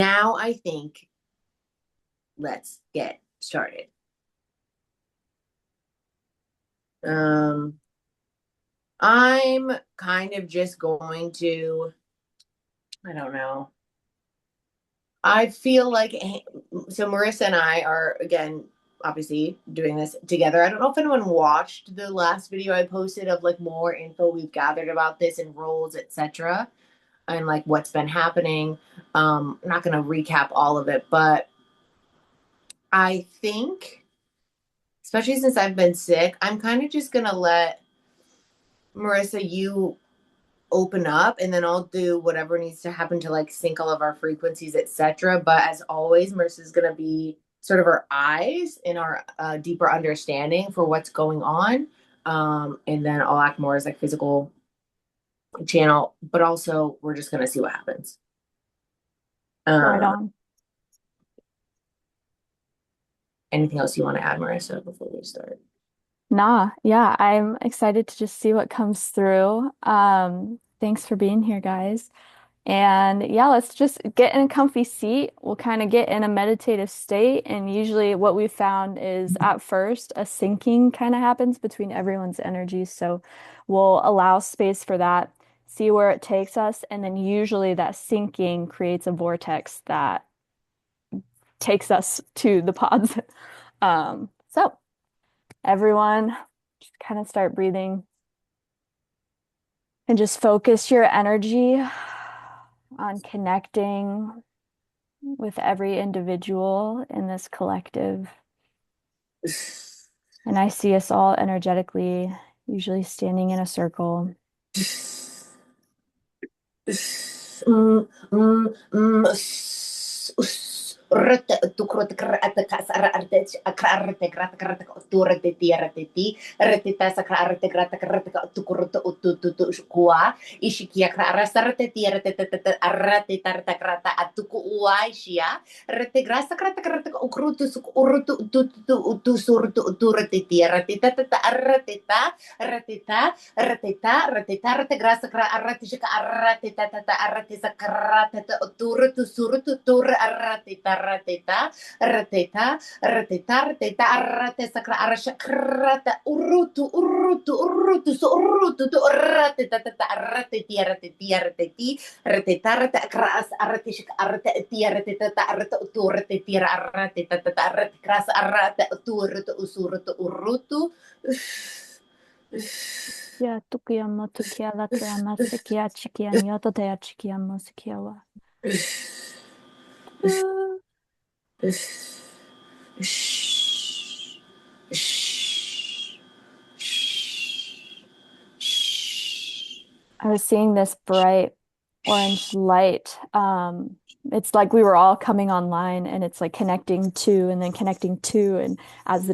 Now I think let's get started. Um, I'm kind of just going to, I don't know. I feel like so Marissa and I are again obviously doing this together. I don't know if anyone watched the last video I posted of like more info we've gathered about this and roles, etc. and like what's been happening. I'm not going to recap all of it, but I think especially since I've been sick, I'm kind of just going to let Marissa you open up and then I'll do whatever needs to happen to like sync all of our frequencies, etc. But as always, Marissa's gonna be sort of our eyes in our deeper understanding for what's going on. And then I'll act more as like physical channel, but also we're just gonna see what happens. Right Uh, on. Anything else you want to add, Marissa, before we start? Nah, yeah, I'm excited to just see what comes through. Thanks for being here, guys. And yeah, let's just get in a comfy seat. We'll kind of get in a meditative state. And usually, what we found is at first, a syncing kind of happens between everyone's energies. So we'll allow space for that, see where it takes us. And then usually, that syncing creates a vortex that takes us to the pods. So everyone, just kind of start breathing and just focus your energy on connecting with every individual in this collective. And I see us all energetically, usually standing in a circle. Mm, mm, mm, rete tukrut krata kasara arte akrarte krata krata turete tiarete ti rete tasa krata krata krata tukrut ututu kwa ishikia krara sarete tiarete arate tarta krata atuku uaishia rete grasa krata krata ukrutu suk urutu ututu utusurtu uturete tiarete tata arate ta ratita, ratita, ratita, rate grasa kra arratishika arratita tata arratisa karatata uturutu surutu tur arratita ratita, ratita, ratita, ratita arratisa kra arashakrata urutu urutu urutu so urutu tu arratita tata arratiti arratiti arratiti ratita rata kras arratishika arratiti arratita tata arrata uturati arratita tata arratikras arrata uturutu usurutu urutu. Ya tukia motukia latia masikia chikia nyoto te chikia masikia wa. I was seeing this bright orange light. It's like we were all coming online and it's like connecting two and then connecting two. And as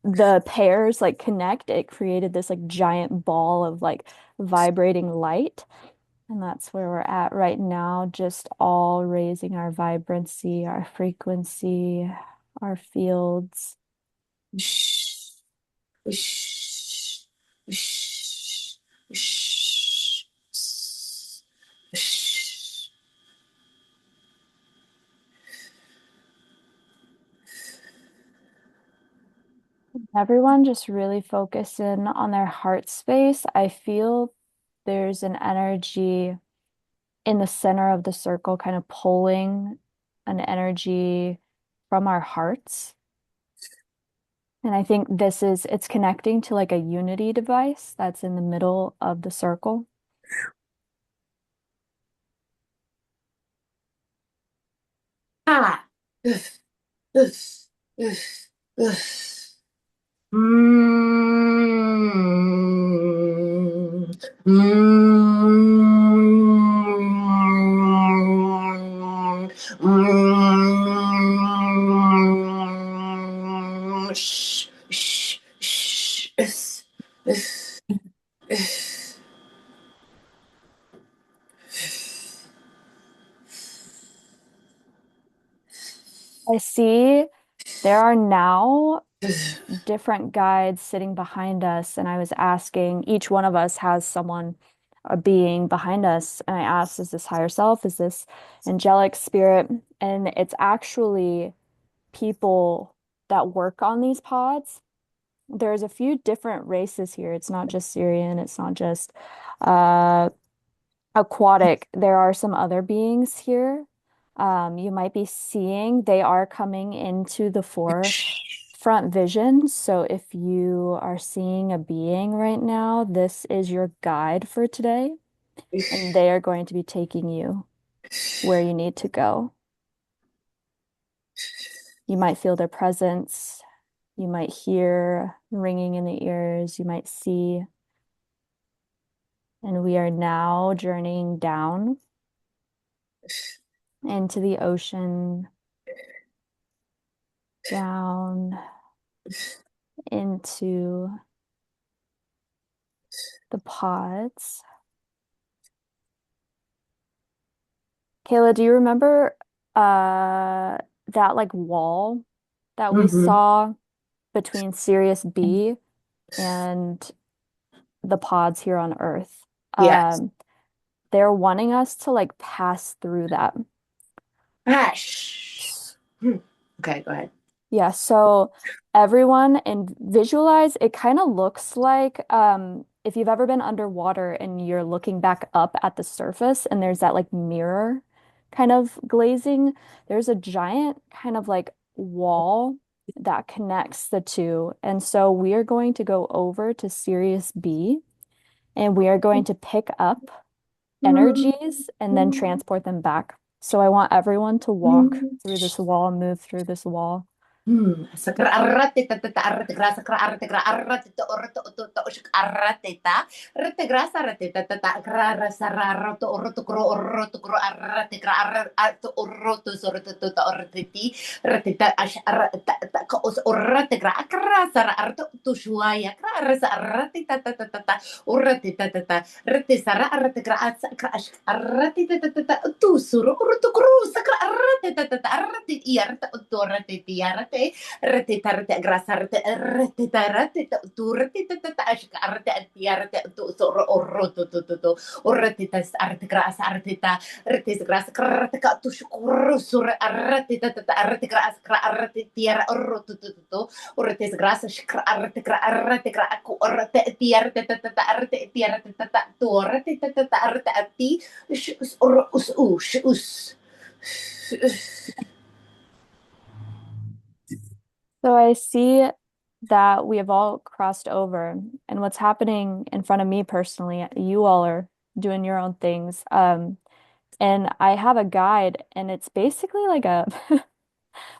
the pairs like connect, it created this like giant ball of like vibrating light. And that's where we're at right now, just all raising our vibrancy, our frequency, our fields. Everyone just really focus in on their heart space. I feel there's an energy in the center of the circle, kind of pulling an energy from our hearts. And I think it's connecting to like a unity device that's in the middle of the circle. Ah. Mm. Mm. Mm. Shh, shh, shh. I see there are now different guides sitting behind us, and I was asking, each one of us has someone a being behind us. And I asked, is this higher self? Is this angelic spirit? And it's actually people that work on these pods. There's a few different races here. It's not just Syrian, it's not just uh, aquatic. There are some other beings here. You might be seeing they are coming into the forefront vision. So if you are seeing a being right now, this is your guide for today, and they are going to be taking you where you need to go. You might feel their presence. You might hear ringing in the ears. You might see. And we are now journeying down into the ocean, down into the pods. Kayla, do you remember that like wall that we Hmm. saw between Sirius B and the pods here on Earth? Yes. Um, they're wanting us to like pass through that. Ah, shh. Hmm. Okay, go ahead. Yeah, so everyone and visualize it kind of looks like if you've ever been underwater and you're looking back up at the surface and there's that like mirror kind of glazing, there's a giant kind of like wall that connects the two. And so we are going to go over to Sirius B and we are going to pick up energies and then transport them back. So I want everyone to walk through this wall, move through this wall. Sakra arrate ta ta ta arrate gra sakra arrate gra arrate to orto to to shik arrate ta rate gra sarate ta ta ta gra ra sara roto orto kro arrate gra arrate orto sorto to to orte ti rate ta ash arrate ta ko orate gra sara arto to shuaya gra ra arrate ta ta ta ta orate ta ta ta rate sara arrate gra ash arrate ta ta ta tu suru orto kro sakra arrate ta ta arrate i arrate to orate ti arrate rete tarate grasa rete tarate tu rete tata ashka rete atiarate tu so roto to o rete tas arte grasa arte ta rete grasa rete ka tu shukuru sur rete tata rete grasa rete tiara roto to o rete grasa shkra rete gra aku rete tiarate tata rete tiarate tata tu rete tata rete ati us So I see that we have all crossed over, and what's happening in front of me personally, you all are doing your own things. And I have a guide, and it's basically like a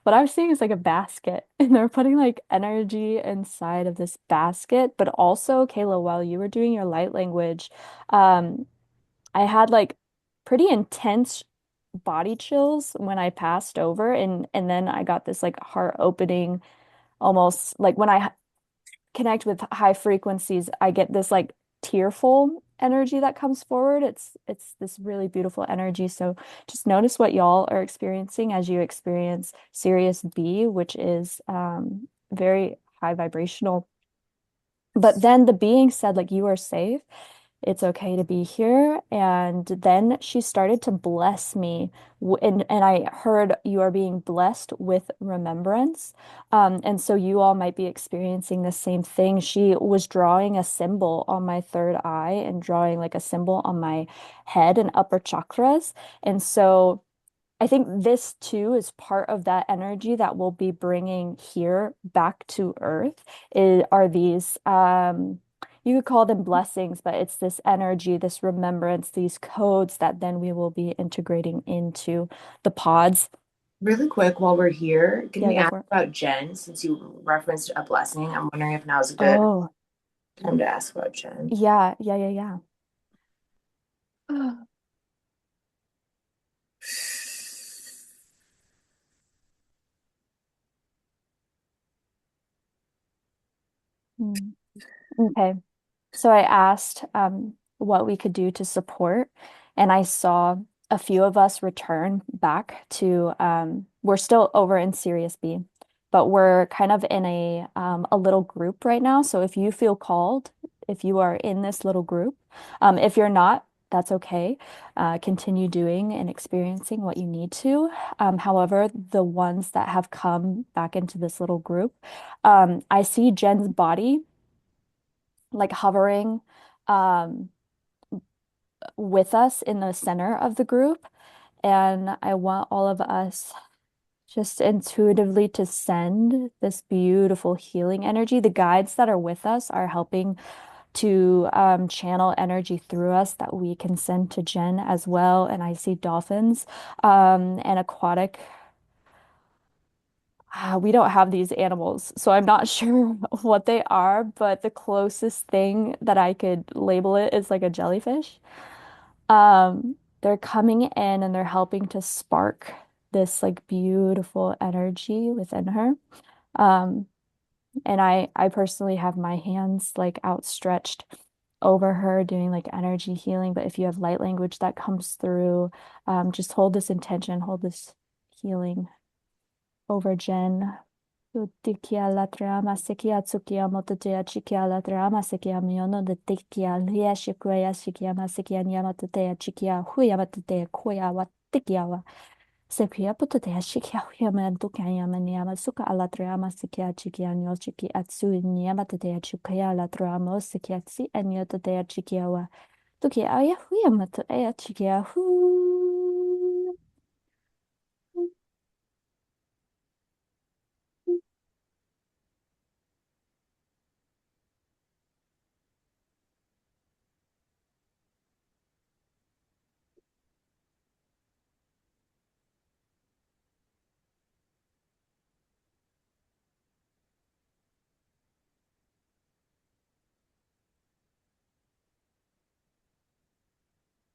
what I was seeing is like a basket, and they're putting like energy inside of this basket. But also, Kayla, while you were doing your light language, um, I had like pretty intense body chills when I passed over, and then I got this like heart opening almost like when I connect with high frequencies, I get this like tearful energy that comes forward. It's this really beautiful energy. So just notice what y'all are experiencing as you experience Sirius B, which is very high vibrational. But then the being said, like, you are safe. It's okay to be here. And then she started to bless me. And I heard you are being blessed with remembrance. And so you all might be experiencing the same thing. She was drawing a symbol on my third eye and drawing like a symbol on my head and upper chakras. And so I think this too is part of that energy that we'll be bringing here back to Earth. Are these, you could call them blessings, but it's this energy, this remembrance, these codes that then we will be integrating into the pods. Really quick, while we're here, can Yeah, we go ask for it. about Jen since you referenced a blessing? I'm wondering if now is a good Oh, time to ask about Jen. yeah, yeah, yeah, yeah. Hmm. Okay. So I asked what we could do to support, and I saw a few of us return back to we're still over in Sirius B, but we're kind of in a little group right now. So if you feel called, if you are in this little group, If you're not, that's okay. Continue doing and experiencing what you need to. However, the ones that have come back into this little group, I see Jen's body like hovering um, with us in the center of the group. And I want all of us just intuitively to send this beautiful healing energy. The guides that are with us are helping to channel energy through us that we can send to Jen as well. And I see dolphins and aquatic. We don't have these animals, so I'm not sure what they are, but the closest thing that I could label it is like a jellyfish. They're coming in and they're helping to spark this like beautiful energy within her. Um, and I personally have my hands like outstretched over her doing like energy healing. But if you have light language that comes through, just hold this intention, hold this healing over Jen. Tikia la trama sekia tsukia mototea chikia la trama sekia miono de tikia lia shikuya shikia masekia nyamatotea chikia huyamatotea koya wa tikia wa sekia pototea shikia huyamantuka yamaniama suka ala trama sekia chikia nyo chiki atsu nyamatotea chikia la trama sekia tsi anyototea chikia wa tukia aya huyamatotea chikia hu.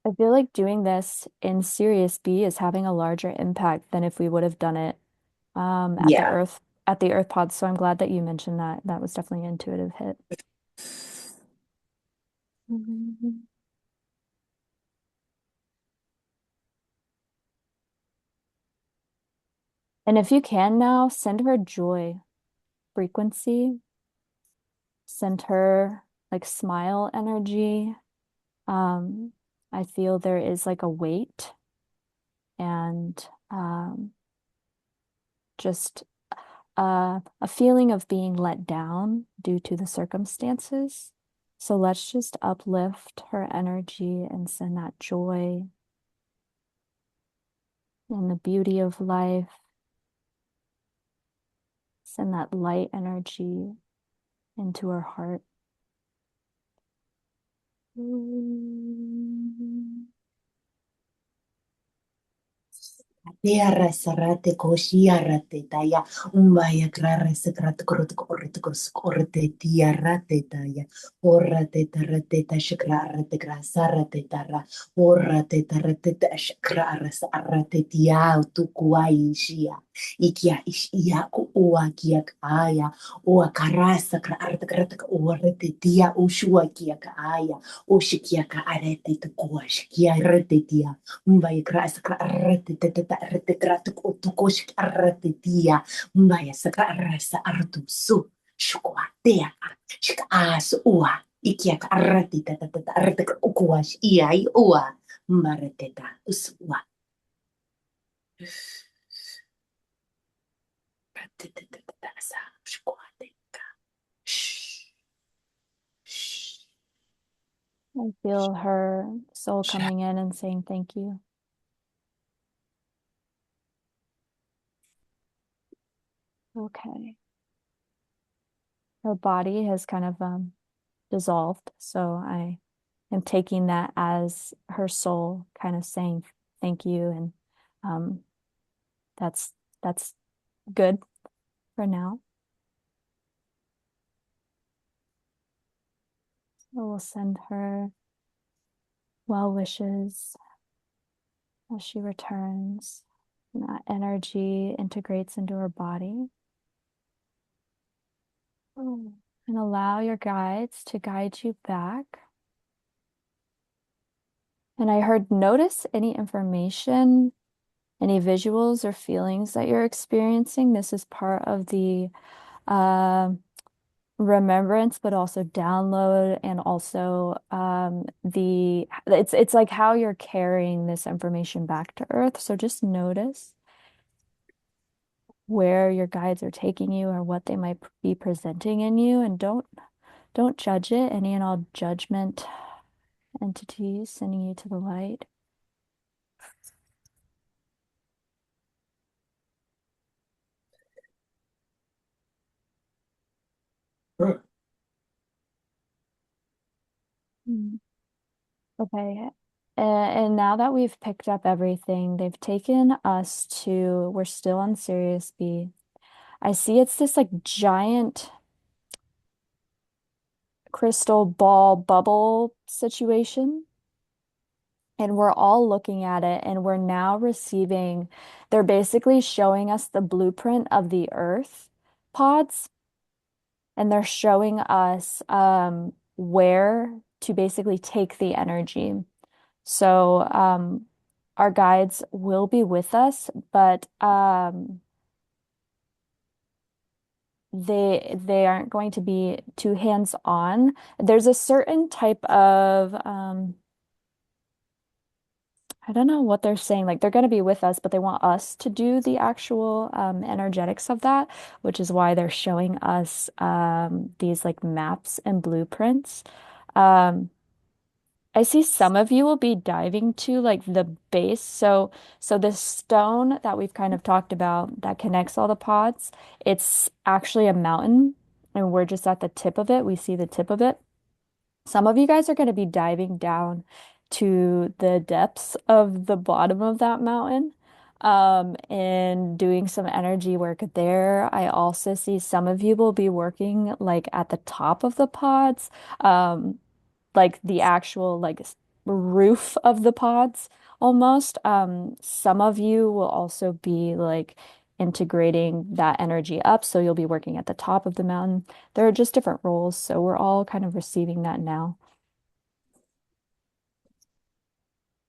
I feel like doing this in Sirius B is having a larger impact than if we would have done it Yeah. at the Earth Pod. So I'm glad that you mentioned that. That was definitely an intuitive hit. Mhm. And if you can now, send her joy frequency, send her like smile energy. Um, I feel there is like a weight and just a feeling of being let down due to the circumstances. So let's just uplift her energy and send that joy and the beauty of life, send that light energy into her heart. Tiara sarate koshiarate taya umbaya krare sakrate korte korte korte tiarate taya orate tarate tashakrate krasarate tara orate tarate tashakrare sarate tia tukuai shia ikia ishia ku ua kia kaya ua karasa krate krate orate tia ushua kia kaya ushikia ka arete tukua shikia rete tia Mbaya kras rete tete rete kratu kutukosh rete tia mbaya saka rasa artu su shukwatea shika as ua ikia rete tete rete ukuash ia I ua mareteta usua rete tete sa shukwateka shh shh I feel her soul sha coming in and saying thank you. Okay. Her body has kind of dissolved. So I am taking that as her soul kind of saying thank you. And um, that's that's good for now. So we'll send her well wishes as she returns. And that energy integrates into her body. Oh. And allow your guides to guide you back. And I heard notice any information, any visuals or feelings that you're experiencing. This is part of the uh, remembrance, but also download and also the it's like how you're carrying this information back to Earth. So just notice where your guides are taking you or what they might be presenting in you, and don't judge it, any and all judgment entities sending you to the light. Mm. Okay. And now that we've picked up everything, they've taken us to, we're still on Sirius B. I see it's this like giant crystal ball bubble situation. And we're all looking at it and we're now receiving, they're basically showing us the blueprint of the Earth pods and they're showing us where to basically take the energy. So our guides will be with us, but they aren't going to be too hands-on. There's a certain type of I don't know what they're saying. Like they're going to be with us, but they want us to do the actual energetics of that, which is why they're showing us these like maps and blueprints. Um, I see some of you will be diving to like the base. So this stone that we've kind of talked about that connects all the pods, it's actually a mountain, and we're just at the tip of it. We see the tip of it. Some of you guys are going to be diving down to the depths of the bottom of that mountain, and doing some energy work there. I also see some of you will be working like at the top of the pods, like the actual roof of the pods almost. Some of you will also be like integrating that energy up, so you'll be working at the top of the mountain. There are just different roles, so we're all kind of receiving that now.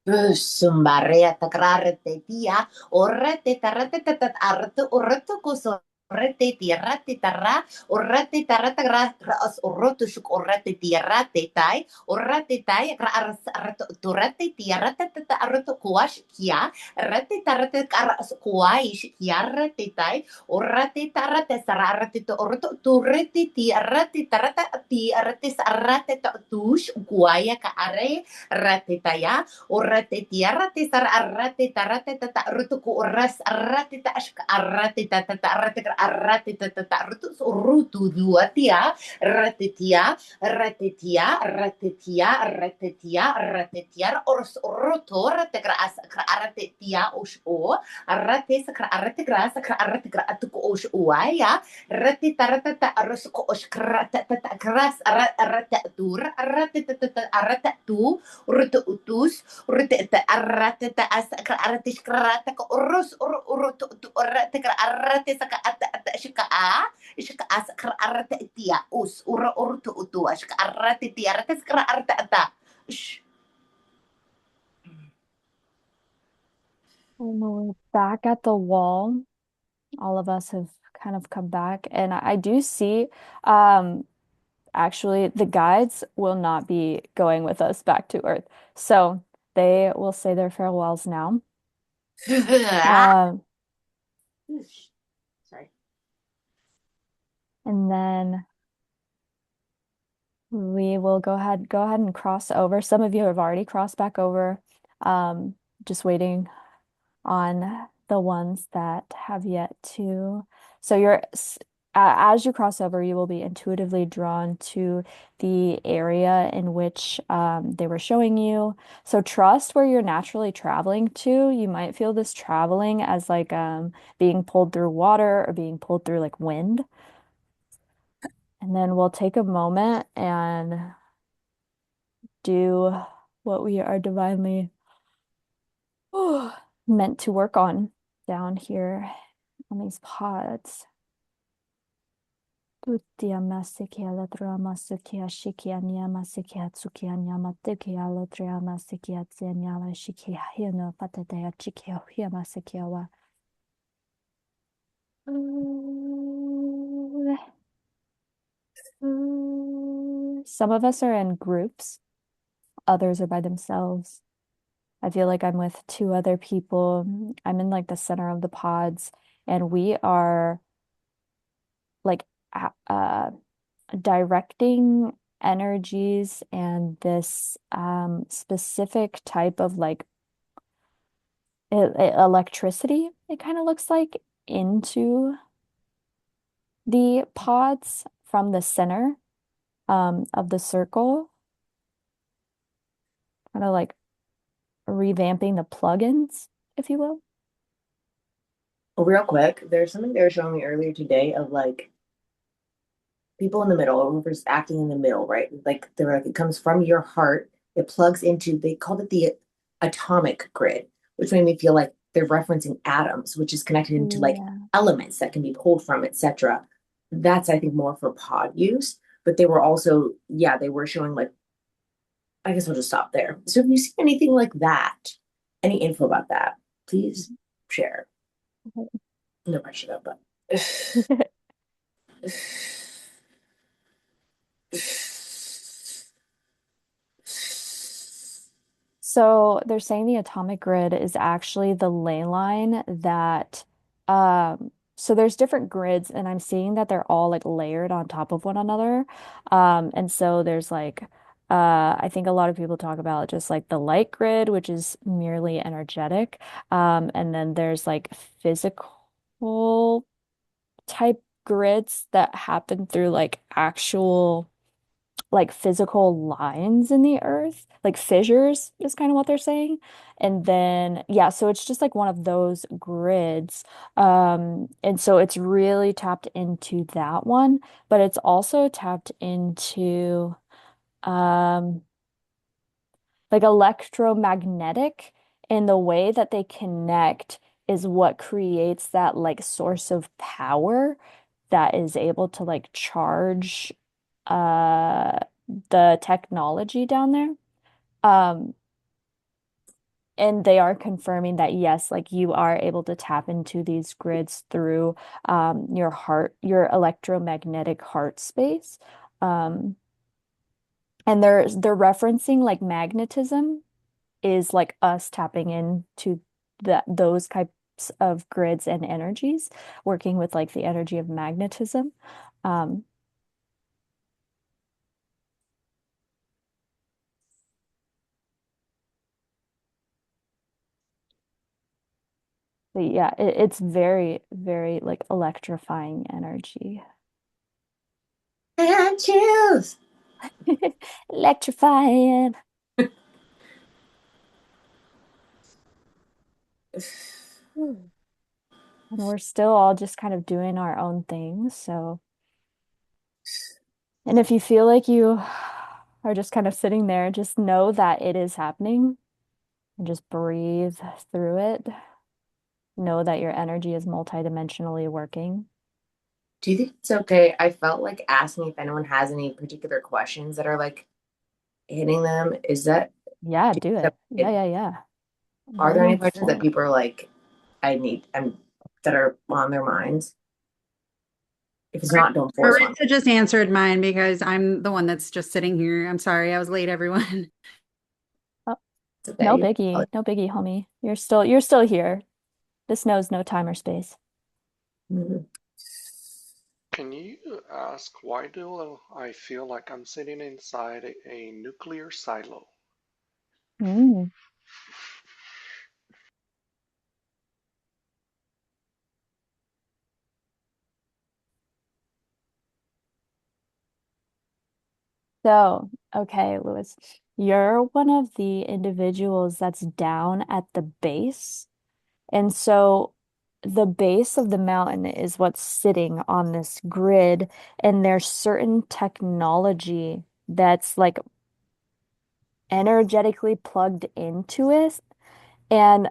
Sumbaria takrarte tia, orate tarate tatat arte, orate koso. Orate tirate tarra, orate tarata gras, oroto shuk orate tirate tai, orate tai gras turate tirate tata aroto kuash kia, rate tarate karas kuaish kiarate tai, orate tarate sararate to oroto turete tirate tarata tirate sarate to tush kuaya ka are rate taya. Orate tiarate sar arate tarate tata rutuku oras arate ta ashka arate tata arate tata rutus rutu duatia ratetia ratetia oros roto rate gras arate tia os o arate sakra arate gras sakra arate gra atuku os uaya rate tarata ta aros ko os krata tata gras arate tur arate tata arate tu rutu utus urte arrate ta asa arate skrata ko urus urutu urate arate saka ata shika asa arate tia us urutu utu shika arate tia arate skra arate ata. And we're back at the wall. All of us have kind of come back, and I do see um actually the guides will not be going with us back to Earth. So they will say their farewells now. Um, Sorry. and then we will go ahead and cross over. Some of you have already crossed back over. Um, just waiting on the ones that have yet to. So as you cross over, you will be intuitively drawn to the area in which they were showing you. So trust where you're naturally traveling to. You might feel this traveling as like being pulled through water or being pulled through like wind. And then we'll take a moment and do what we are divinely meant to work on down here on these pods. Tutia masikia latria masikia shikia nia masikia tsukia nia matikia latria masikia tsenia la shikia hino patatea chikia hia masikia wa. some of us are in groups, others are by themselves. I feel like I'm with two other people. I'm in like the center of the pods, and we are like directing energies and this specific type of like electricity, it kind of looks like, into the pods from the center of the circle, kind of like revamping the plugins, if you will. Real quick, there's something they were showing me earlier today of like people in the middle, whoever's acting in the middle, right? Like they're like it comes from your heart. It plugs into they called it the atomic grid, which made me feel like they're referencing atoms, which is connected into like Yeah. elements that can be pulled from, etc. That's I think more for pod use. But they were also, yeah, they were showing like I guess I'll just stop there. So if you see anything like that, any info about that, please share. No pressure though, but So they're saying the atomic grid is actually the ley line that so there's different grids and I'm seeing that they're all like layered on top of one another. And so there's like I think a lot of people talk about just like the light grid, which is merely energetic. And then there's like physical type grids that happen through like actual like physical lines in the earth, like fissures is kind of what they're saying. And then, yeah, so it's just like one of those grids. And so it's really tapped into that one, but it's also tapped into um like electromagnetic, and the way that they connect is what creates that like source of power that is able to like charge uh the technology down there. Um and they are confirming that yes, like you are able to tap into these grids through your heart, your electromagnetic heart space. Um and they're referencing like magnetism is like us tapping into those types of grids and energies, working with like the energy of magnetism. Um, but yeah, it's very, very like electrifying energy. and chills. Electrifying. Hmm. And we're still all just kind of doing our own things. So, and if you feel like you are just kind of sitting there, just know that it is happening and just breathe through it. Know that your energy is multidimensionally working. Do you think it's okay? I felt like asking if anyone has any particular questions that are like hitting them. Is that, Yeah, do it. Yeah, it, yeah, yeah. are there any Go questions for that it. people are like, I'm that are on their minds? If it's not, don't force one. Marissa just answered mine because I'm the one that's just sitting here. I'm sorry, I was late, everyone. Oh, It's no okay. biggie. No biggie, homie. You're still here. This knows no time or space. Mhm. Can you ask why do I feel like I'm sitting inside a nuclear silo? Mm. So, okay, Lewis, you're one of the individuals that's down at the base. And so the base of the mountain is what's sitting on this grid, and there's certain technology that's like energetically plugged into it. And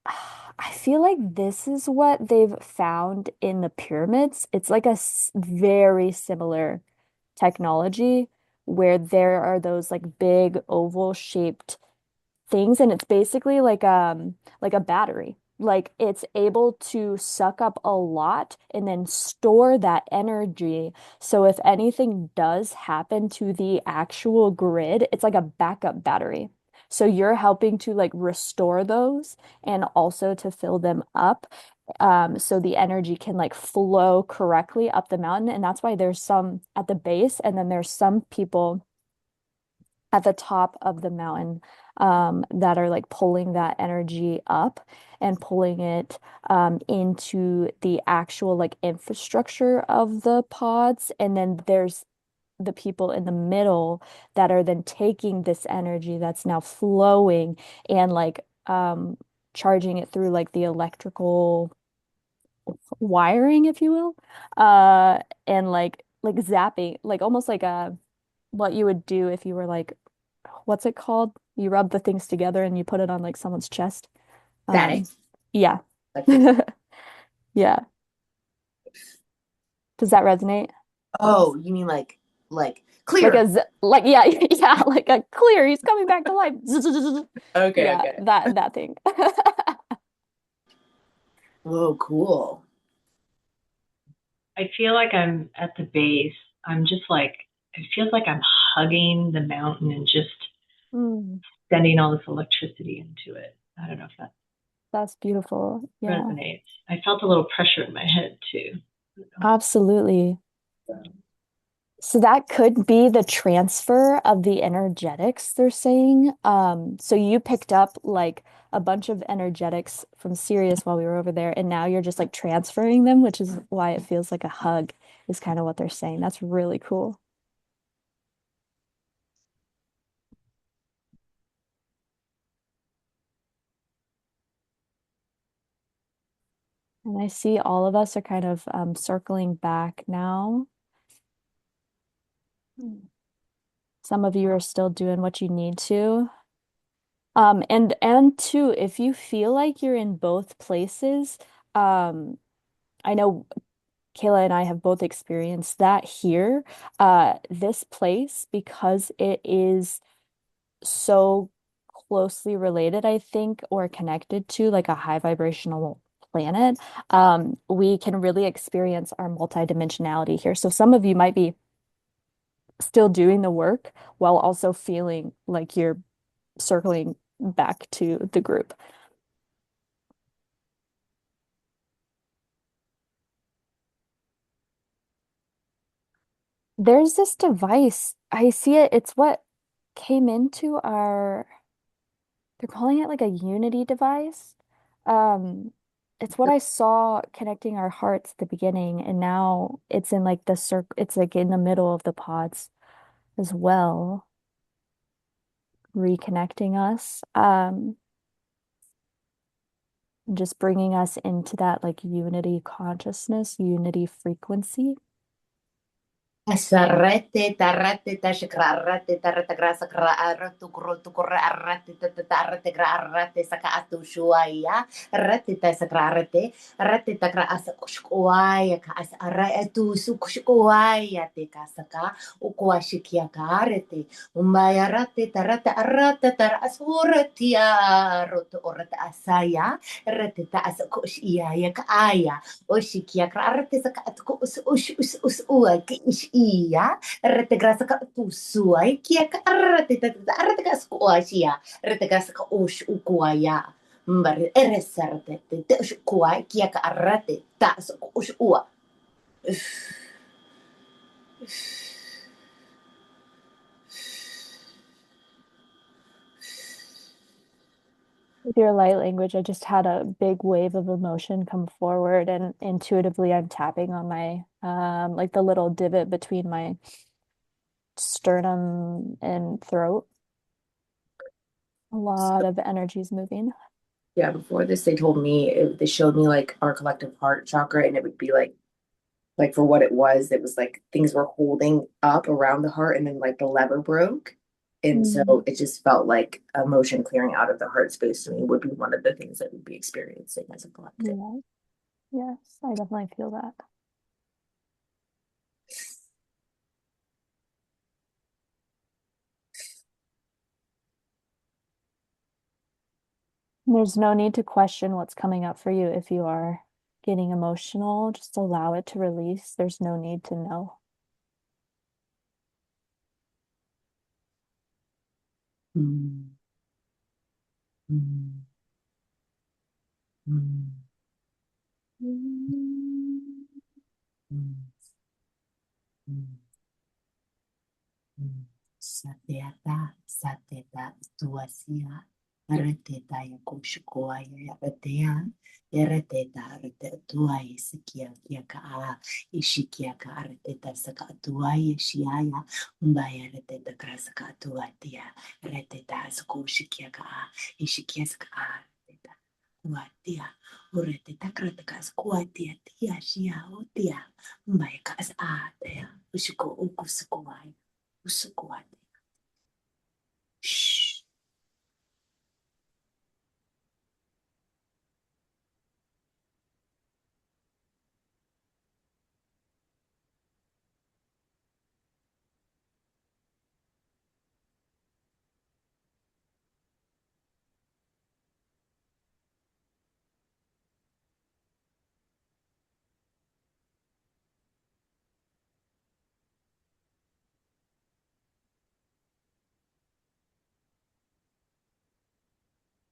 I feel like this is what they've found in the pyramids. It's like a very similar technology where there are those like big oval shaped things, and it's basically like a battery. like it's able to suck up a lot and then store that energy. So if anything does happen to the actual grid, it's like a backup battery. So you're helping to like restore those and also to fill them up. So the energy can like flow correctly up the mountain. And that's why there's some at the base, and then there's some people at the top of the mountain that are like pulling that energy up and pulling it into the actual like infrastructure of the pods. And then there's the people in the middle that are then taking this energy that's now flowing and like charging it through like the electrical wiring, if you will, and like zapping, like almost like a what you would do if you were like, what's it called? You rub the things together and you put it on like someone's chest. Static. Yeah. Like this. Yeah. Does that resonate? Oh, you mean like Like clear? like yeah, yeah, like a clear, he's coming back to life. Okay, Yeah, okay. that thing. Whoa, cool. I feel like I'm at the base. I'm just like, it feels like I'm hugging the mountain and just Mm, sending all this electricity into it. I don't know if that that's beautiful. Yeah, resonates. I felt a little pressure in my head too. absolutely. So that could be the transfer of the energetics they're saying. So you picked up like a bunch of energetics from Sirius while we were over there, and now you're just like transferring them, which is why it feels like a hug, is kind of what they're saying. That's really cool. And I see all of us are kind of circling back now. Some of you are still doing what you need to. And two, if you feel like you're in both places, I know Kayla and I have both experienced that here. This place, because it is so closely related, I think, or connected to like a high vibrational planet, we can really experience our multidimensionality here. So some of you might be still doing the work while also feeling like you're circling back to the group. There's this device. I see it. It's what came into our, they're calling it like a Unity device. It's what I saw connecting our hearts at the beginning, and now it's in like the circle, it's like in the middle of the pods as well, reconnecting us, and just bringing us into that like unity consciousness, unity frequency. Asarete, tarate, tashakrarate, tarata grasa aratu kurotu kora arate, tatarate grarate, saka atu shuaya, rate tasakrarate, rate takra asa kushkuaya, ka asa aratu sukushkuaya, te kasaka, ukuashikia karete, umaya rate, tarata arata, tar asuratia, roto orata asaya, rate ta asa kushia, ka aya. Oshikia krarte saka atko us ua ki ish ia rete grasa ka tu suai kia ka rete rete ka skoa sia rete grasa ka us ukuaya mbar ereserte te us kuai kia ka rete ta us ua With your light language, I just had a big wave of emotion come forward, and intuitively I'm tapping on my like the little divot between my sternum and throat. A lot of energies moving. yeah, before this they told me they showed me like our collective heart chakra and it would be like for what it was like things were holding up around the heart and then like the lever broke. And so Mm, it just felt like emotion clearing out of the heart space to me would be one of the things that we'd be experiencing as a collective. yeah, yes, I definitely feel that. There's no need to question what's coming up for you if you are getting emotional. Just allow it to release. There's no need to know. Mm, mm, mm, mm, mm. Sateta, sateta, tuasia, reteta ya kushukua ya retea, reteta, rete tua isikia kia ka ishikia ka reteta saka tua yeshiaya, mbaya reteta krasa ka tua tia, reteta skushikia ka ishikia saka reteta tua tia, reteta krata ka skua tia tia shia otia, mbaya ka sa tia, ushiko ukusukuai. Usukuate. Shh.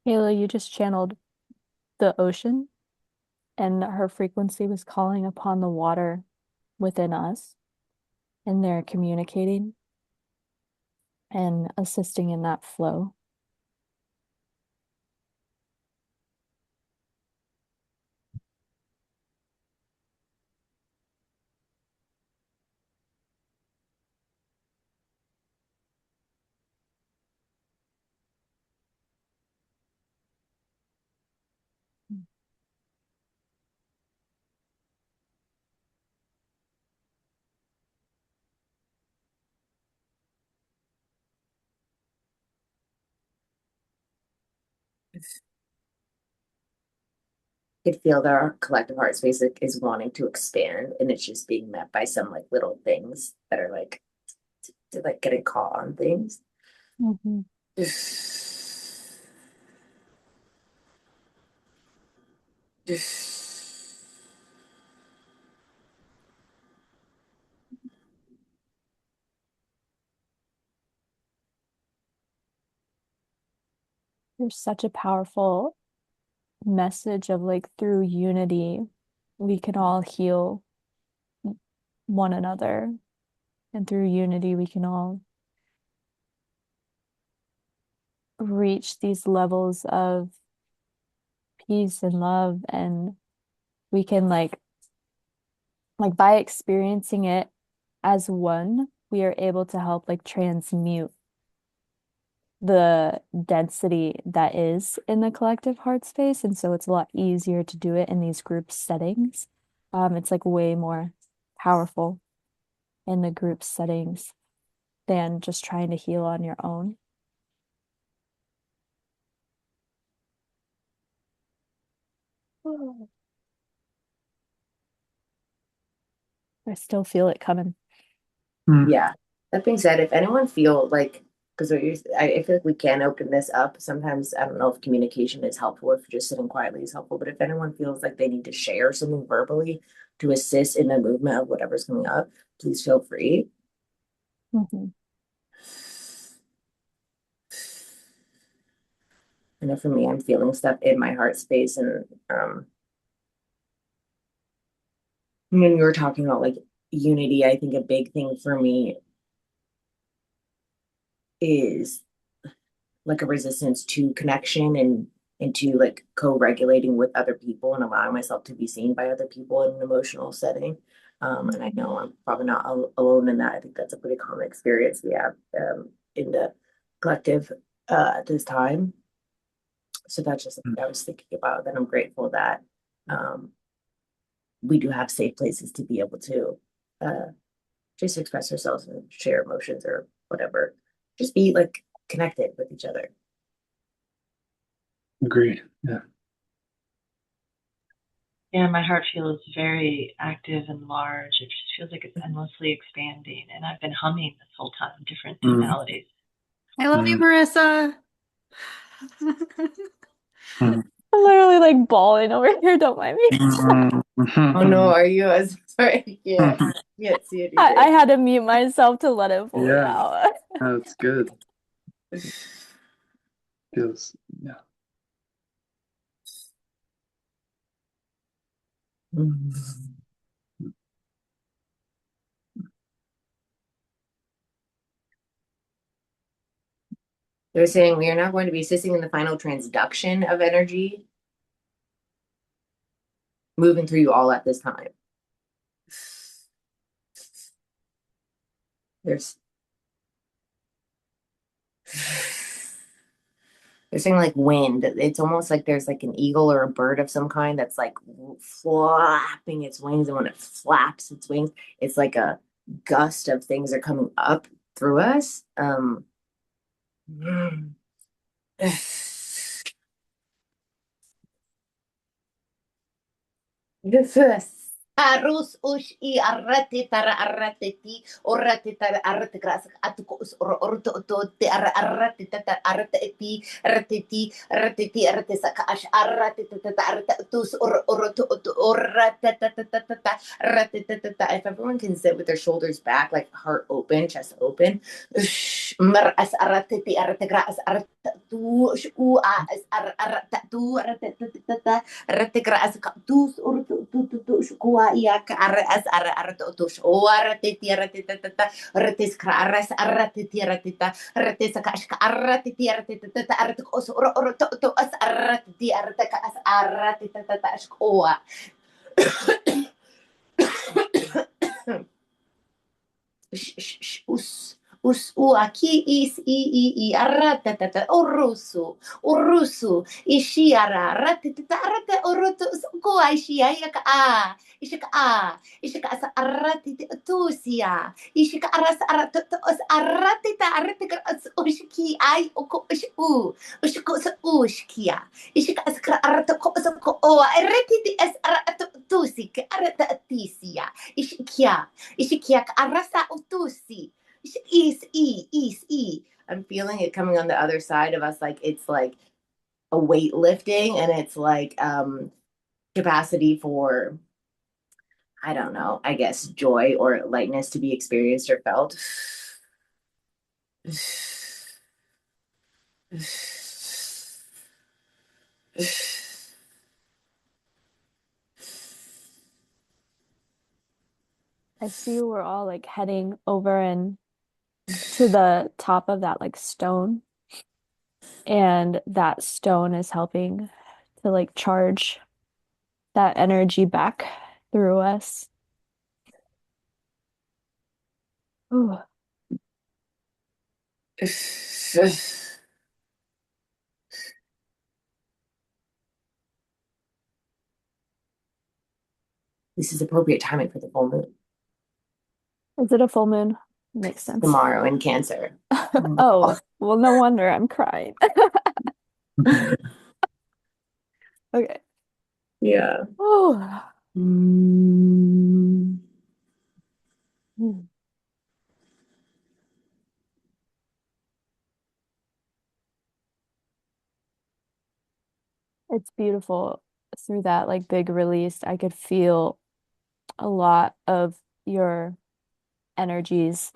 Kayla, you just channeled the ocean, and her frequency was calling upon the water within us, and they're communicating and assisting in that flow. Could feel that our collective heart space is wanting to expand, and it's just being met by some like little things that are like like getting caught on things. Mhm. There's such a powerful message of like through unity, we can all heal one another. And through unity, we can all reach these levels of peace and love. And we can like by experiencing it as one, we are able to help like transmute the density that is in the collective heart space. And so it's a lot easier to do it in these group settings. It's like way more powerful in the group settings than just trying to heal on your own. I still feel it coming. Yeah. That being said, if anyone feel like, because I feel like we can open this up. Sometimes I don't know if communication is helpful, if just sitting quietly is helpful, but if anyone feels like they need to share something verbally to assist in the movement of whatever's coming up, please feel free. Mhm. I know for me, I'm feeling stuff in my heart space, and when we were talking about like unity, I think a big thing for me is like a resistance to connection and to like co-regulating with other people and allowing myself to be seen by other people in an emotional setting. And I know I'm probably not alone in that. I think that's a pretty common experience we have in the collective at this time. So that's just something I was thinking about. That I'm grateful that um, we do have safe places to be able to uh, just express ourselves and share emotions or whatever. Just be like connected with each other. Agreed. Yeah. Yeah, my heart feels very active and large. It just feels like it's endlessly expanding. And I've been humming this whole time, different Mm. melodies. I love you, Marissa. I'm literally like bawling over here. Don't mind me. Oh no, are you? Sorry, I can't see I anything. had to mute myself to let it fully Yeah, out. that's good. Feels, yeah. They're saying we are not going to be assisting in the final transduction of energy, moving through you all at this time. There's they're saying like wind. It's almost like there's like an eagle or a bird of some kind that's like flapping its wings, and when it flaps its wings, it's like a gust of things are coming up through us. The first. Arus ush I arati tara arateti orati tara arati kras atuko us orto to te arati tata arati arati arati saka ash arati tata arati tus orto orata tata arati tata. If everyone can sit with their shoulders back, like heart open, chest open, mar as arati arati kras arati tu u as arati tu arati tata retikra as tus or tu shukua ia ka as tus o aratiti aratita retis kras aratiti aratita retis kash aratiti aratita aratik os or to as aratiti arataka as aratita shkoa us aqui is arata tata orusu ishiara ratata arata oroto ko ishia yaka ishika as arati tusia ishika aras arata as aratita aratika as ushiki ai oko ushiko sa ushkia ishika as arata ko o arati as arata tusik arata tisia ishikia Ishikiak arasa utusi. Is. I'm feeling it coming on the other side of us, like it's like a weight lifting, and it's like capacity for, I don't know, I guess joy or lightness to be experienced or felt. I see we're all like heading over and to the top of that like stone, and that stone is helping to like charge that energy back through us. Ooh. This is appropriate timing for the full moon Is it a full moon? Makes sense. tomorrow in Cancer. Oh, well, no wonder I'm crying. Okay. Yeah. Oh. Mm. It's beautiful through that like big release. I could feel a lot of your energies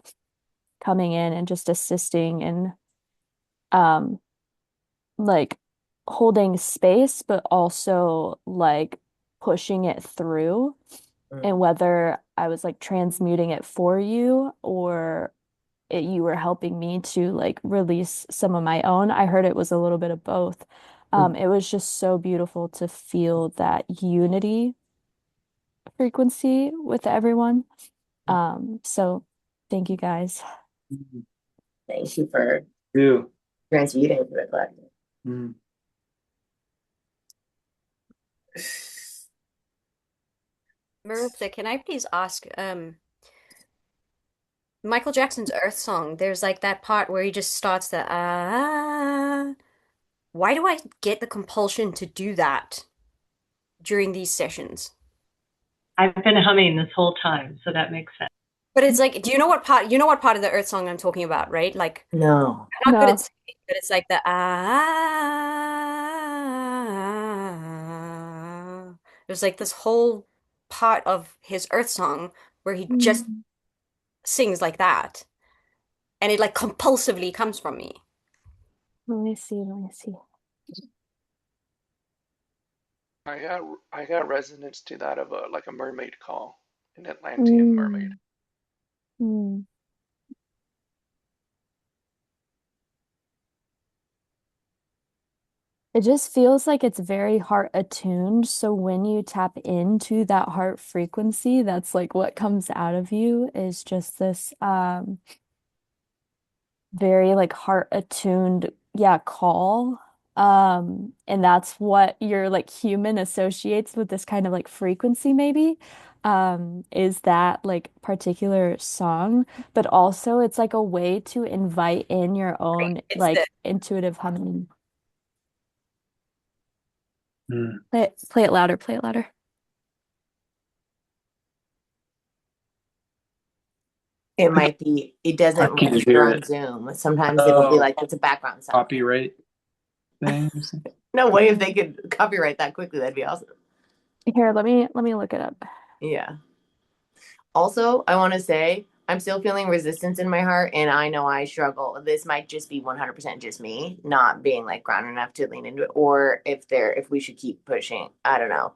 coming in and just assisting and um like holding space, but also like pushing it through. And whether I was like transmuting it for you or you were helping me to like release some of my own. I heard it was a little bit of both. It was just so beautiful to feel that unity frequency with everyone. So thank you guys. Thank you for You. transmuting for the collective. Mm. Maritza, can I please ask, Michael Jackson's Earth Song, there's like that part where he just starts the why do I get the compulsion to do that during these sessions? I've been humming this whole time, so that makes sense. But it's like, do you know what part of the Earth Song I'm talking about, right? Like, No. I'm not good at No. singing, but it's like the There's like this whole part of his Earth song where he just Mm. sings like that, and it like compulsively comes from me. Let me see. Let me see. I got resonance to that of a mermaid call, an Atlantean mermaid. Mm. Mm. It just feels like it's very heart attuned. So when you tap into that heart frequency, that's like what comes out of you is just this very like heart attuned, yeah, call. And that's what your like human associates with this kind of like frequency, maybe, is that like particular song. But also it's like a way to invite in your own It's the like intuitive humming. Mm. Play it louder, play it louder. It might be, it I doesn't can't register hear on it. Zoom. Sometimes it'll be Oh, like it's a background sound. copyright thing or something? No way if they could copyright that quickly, that'd be awesome. Here, let me look it up. Yeah. Also, I want to say I'm still feeling resistance in my heart, and I know I struggle. This might just be 100% just me not being like grounded enough to lean into it, or if we should keep pushing. I don't know.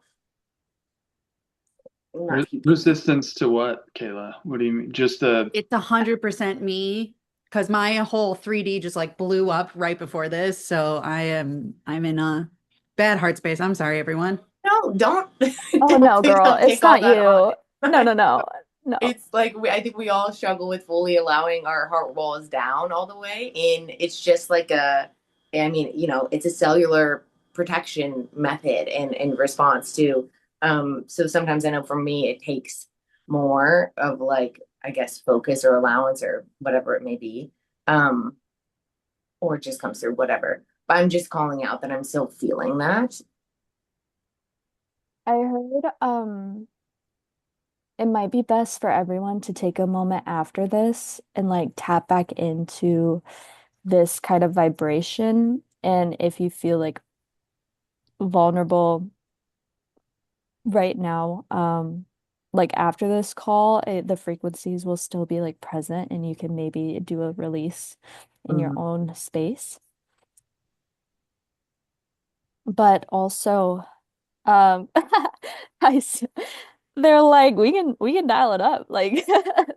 Not keep pushing. Resistance to what, Kayla? What do you mean? Just It's 100% me because my whole 3D just like blew up right before this. So I'm in a bad heart space. I'm sorry, everyone. No, don't. Oh Don't no, please girl, don't it's take all not that on. you. No, no, no. No. It's like I think we all struggle with fully allowing our heart walls down all the way, and it's just like I mean, it's a cellular protection method and response to. So sometimes I know for me it takes more of like I guess focus or allowance or whatever it may be, um, or it just comes through whatever. But I'm just calling out that I'm still feeling that. I heard it might be best for everyone to take a moment after this and like tap back into this kind of vibration. And if you feel like vulnerable right now, like after this call, the frequencies will still be like present and you can maybe do a release in your Mhm. own space. But also, I, s- they're like, we can dial it up. Like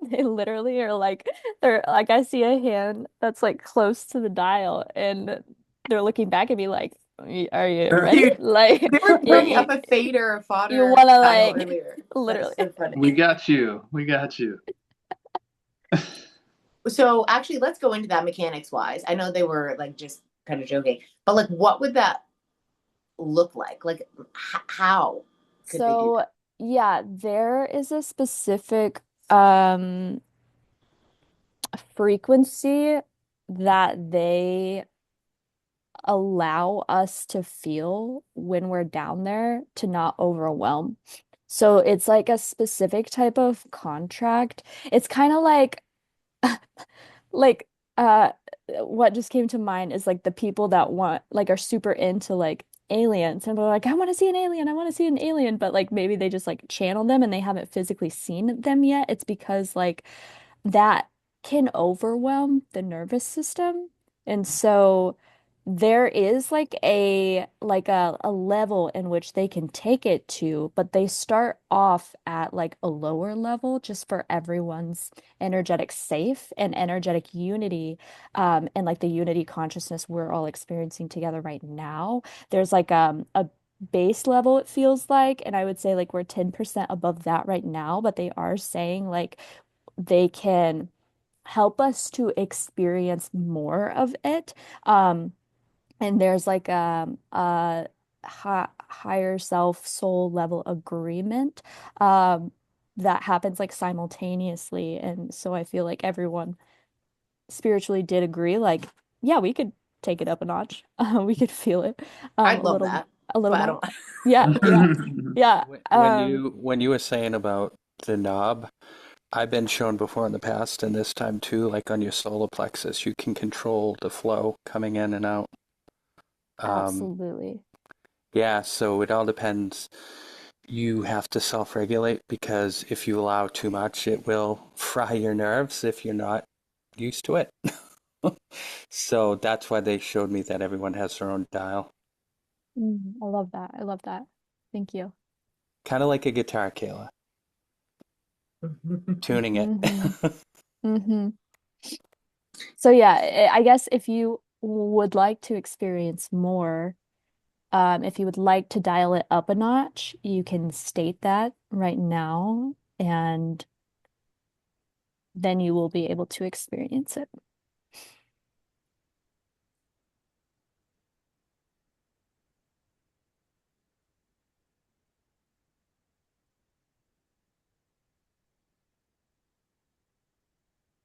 they literally are like they're like I see a hand that's like close to the dial and they're looking back at me like, are you ready? Dude, Like They were bringing you, up a fader or you fodder wanna dial like earlier. That's literally. so funny. we got you. We got you. So actually, let's go into that mechanics wise. I know they were like just kind of joking, but like, what would that look like? Like, how could they do So that? yeah, there is a specific um frequency that they allow us to feel when we're down there to not overwhelm. So it's like a specific type of contract. It's kind of like what just came to mind is like the people that want like are super into like aliens and they're like I want to see an alien, I want to see an alien, but like maybe they just like channel them and they haven't physically seen them yet. It's because like that can overwhelm the nervous system. And so there is like a level in which they can take it to, but they start off at like a lower level just for everyone's energetic safe and energetic unity, and like the unity consciousness we're all experiencing together right now. There's like a base level it feels like, and I would say like we're 10% above that right now, but they are saying like they can help us to experience more of it. And there's like a higher self soul level agreement um, that happens like simultaneously. And so I feel like everyone spiritually did agree, like, yeah, we could take it up a notch. We could feel it I'd a love that, little but I more. don't. Yeah, yeah, yeah. When you were saying about the knob, I've been shown before in the past, and this time too, like on your solar plexus, you can control the flow coming in and out. Um, Absolutely. yeah, so it all depends. you have to self-regulate because if you allow too much, it will fry your nerves if you're not used to it. So that's why they showed me that everyone has their own dial. I love that. I love that. Thank you. Kind of like a guitar, Kayla, tuning it. Mm-hmm. Mm-hmm. So yeah, I guess if you would like to experience more, if you would like to dial it up a notch, you can state that right now, and then you will be able to experience it.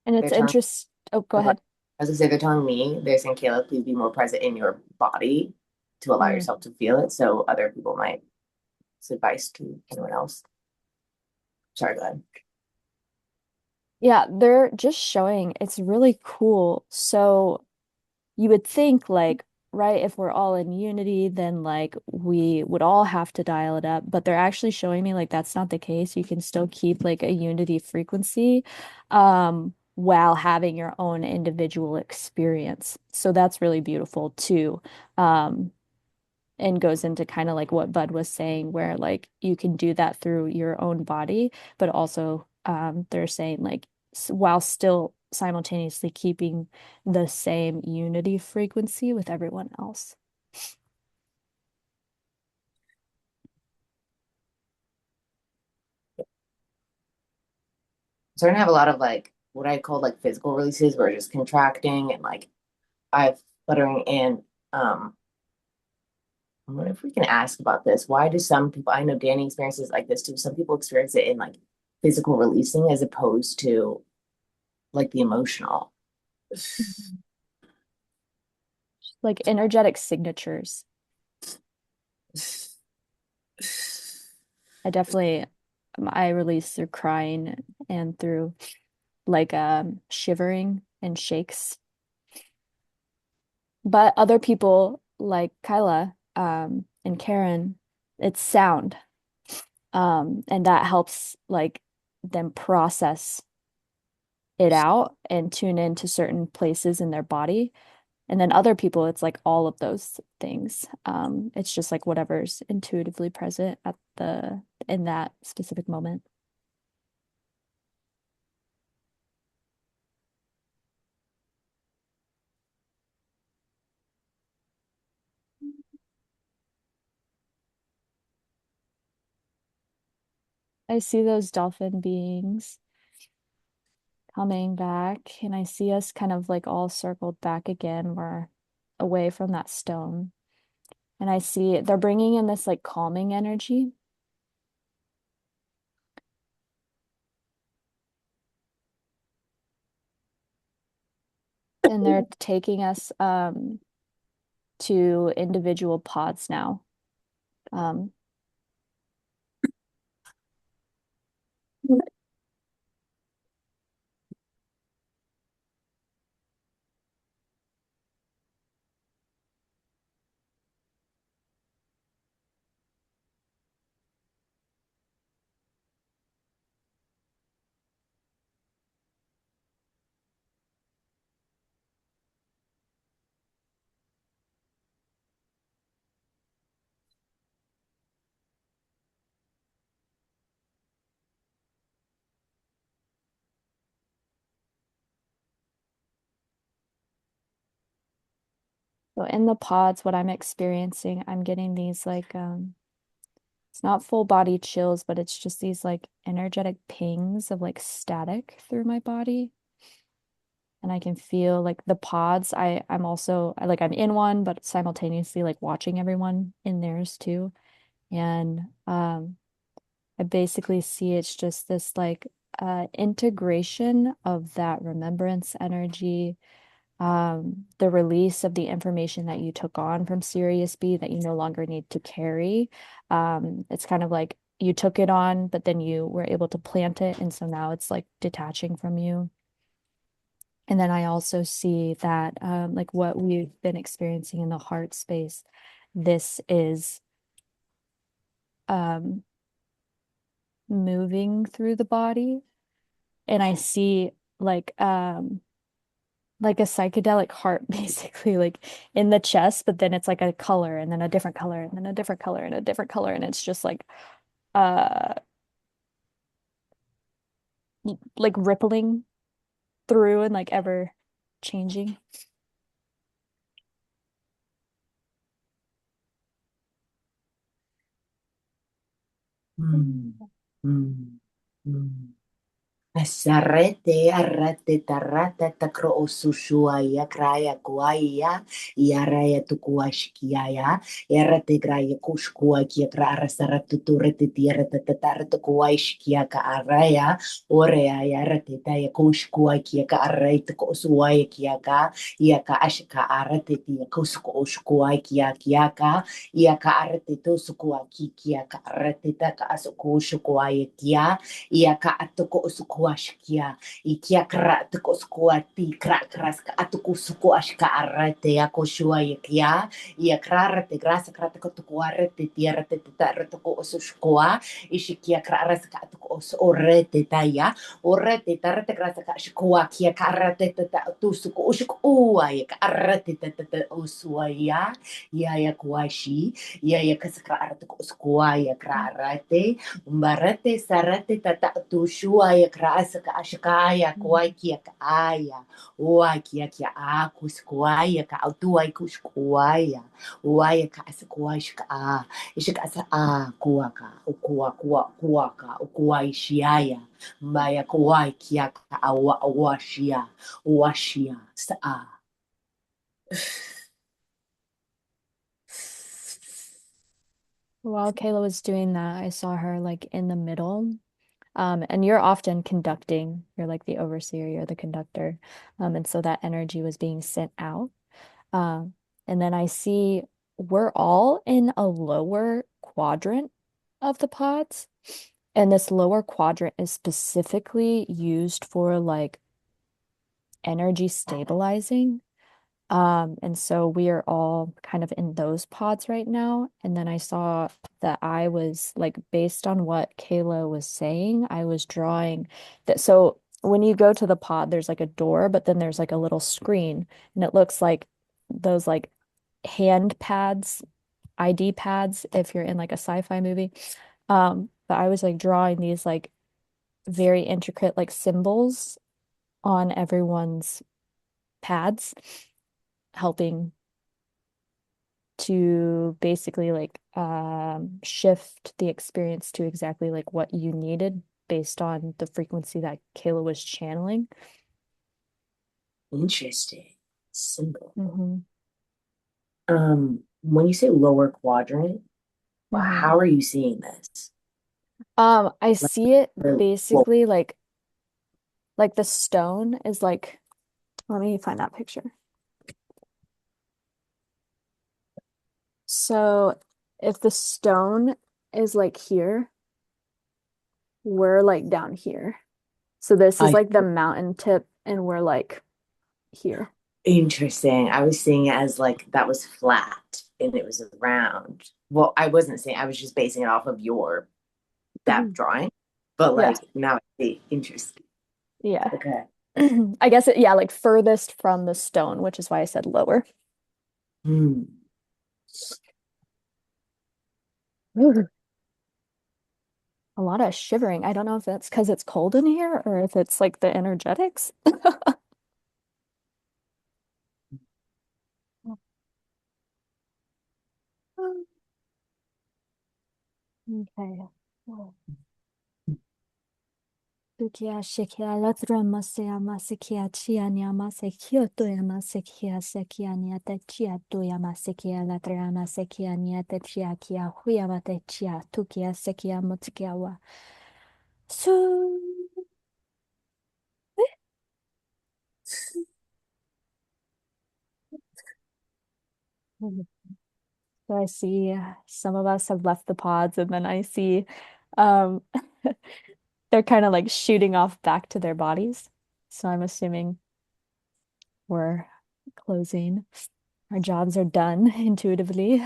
And They're it's telling interest. Oh, go I ahead. was gonna say they're telling me, they're saying, Kayla, please be more present in your body to allow Mm. yourself to feel it. So other people might, it's advice to anyone else. Sorry, go ahead. Yeah, they're just showing it's really cool. So you would think like, right, if we're all in unity, then like we would all have to dial it up, but they're actually showing me like that's not the case. You can still keep like a unity frequency while having your own individual experience. So that's really beautiful too. Um and goes into kind of like what Bud was saying, where like you can do that through your own body, but also they're saying like while still simultaneously keeping the same unity frequency with everyone else. So we're gonna have a lot of like what I call like physical releases where just contracting and like I fluttering and I wonder if we can ask about this. Why do some people, I know Danny experiences like this too. Some people experience it in like physical releasing as opposed to like the emotional. Mhm. Like energetic signatures. I definitely I release through crying and through like shivering and shakes. But other people like Kyla and Karen, it's sound. And that helps like them process it out and tune into certain places in their body. And then other people, it's like all of those things. It's just like whatever's intuitively present at the in that specific moment. I see those dolphin beings coming back, and I see us kind of like all circled back again. We're away from that stone. And I see they're bringing in this like calming energy. And they're taking us to individual pods now. Um, so in the pods, what I'm experiencing, I'm getting these like it's not full body chills, but it's just these like energetic pings of like static through my body. And I can feel like the pods. I'm also like I'm in one, but simultaneously like watching everyone in theirs too. And I basically see it's just this like integration of that remembrance energy, the release of the information that you took on from Sirius B that you no longer need to carry. It's kind of like you took it on, but then you were able to plant it, and so now it's like detaching from you. And then I also see that like what we've been experiencing in the heart space, this is um moving through the body, and I see like a psychedelic heart basically like in the chest, but then it's like a color and then a different color and then a different color and a different color, and it's just uh like rippling through and like ever changing. Mm, mm, mm. Sarete arate tarata takro osushuaya kraya kuaya yaraya tukuashkiaya yarate graya kushkua kia krara saratuturete tierra tatarata kuashkia ka araya orea yarate taya kushkua kia ka arai tukosuaya kia ka yaka ashka arate tia kusko ushkua kia ka yaka arate tosukua kia ka arate taka asukushkua kia ia ka atoko suku ashkia ikia kra toko suku ati kra kraska atoko suku ashka arate ya koshua ikia ia kra te grasa kra toko toko arate tierra te tara toko osushkoa ishikia kra raska atoko os orete taya orete tara te grasa ka shkoa kia ka arate tata tu suku ushkoa ia ka arate tata osua ya kuashi ya kasakra arate ko uskoa ya kra arate Barate sarate tata tushua ya krasa ka ashkaya kwaikia ka aya uakia kia akus kwaya ka autuai kus kwaya uaya ka askwashka a ishka asa a kuaka kuaka ukuai shiaya maya kwai kia ka awa washia sa a. While Kayla was doing that, I saw her like in the middle. And you're often conducting, you're like the overseer, you're the conductor. And so that energy was being sent out. Um, and then I see we're all in a lower quadrant of the pods. And this lower quadrant is specifically used for like energy stabilizing. And so we are all kind of in those pods right now. And then I saw that I was like, based on what Kayla was saying, I was drawing that. So when you go to the pod, there's like a door, but then there's like a little screen, and it looks like those like hand pads, ID pads, if you're in like a sci-fi movie. But I was like drawing these like very intricate like symbols on everyone's pads, helping to basically like shift the experience to exactly like what you needed based on the frequency that Kayla was channeling. Interesting. Symbol. Mm-hmm. When you say lower quadrant, Mm-hmm. how are you seeing this? I Like, see it well, basically like the stone is like, let me find that picture. So if the stone is like here, we're like down here. So this is I like the mountain tip, and we're like here. interesting. I was seeing it as like that was flat and it was round. Well, I wasn't saying I was just basing it off of your that Mhm. drawing, but Yeah. like now I see interesting. Yeah. Okay. I guess yeah, like furthest from the stone, which is why I said lower. Hmm. Ooh, a lot of shivering. I don't know if that's because it's cold in here or if it's like the energetics. Okay. Tukia shikia latra masaya masikia chiania masekio toya masekia sekia niata chia toya masekia latra masekia niata chia kia huya mate chia tukia sekia motikia wa. So So I see some of us have left the pods, and then I see um, they're kind of like shooting off back to their bodies. So I'm assuming we're closing. Our jobs are done intuitively.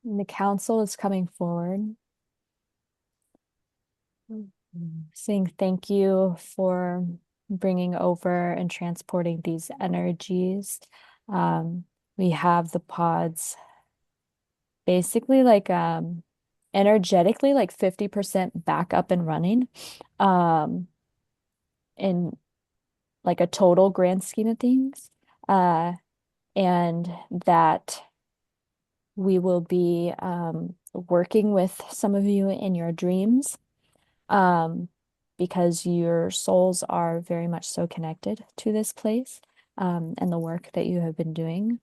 And the council is coming forward, saying thank you for bringing over and transporting these energies. Um, we have the pods basically like energetically like 50% back up and running. In like a total grand scheme of things. Uh, and that we will be working with some of you in your dreams um, because your souls are very much so connected to this place and the work that you have been doing.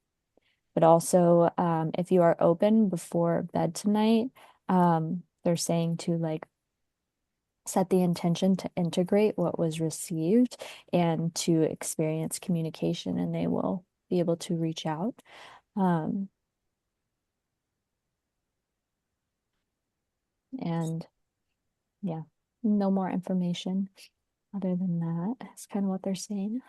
But also, if you are open before bed tonight, they're saying to like set the intention to integrate what was received and to experience communication, and they will be able to reach out. Um, and yeah, no more information other than that. That's kind of what they're saying.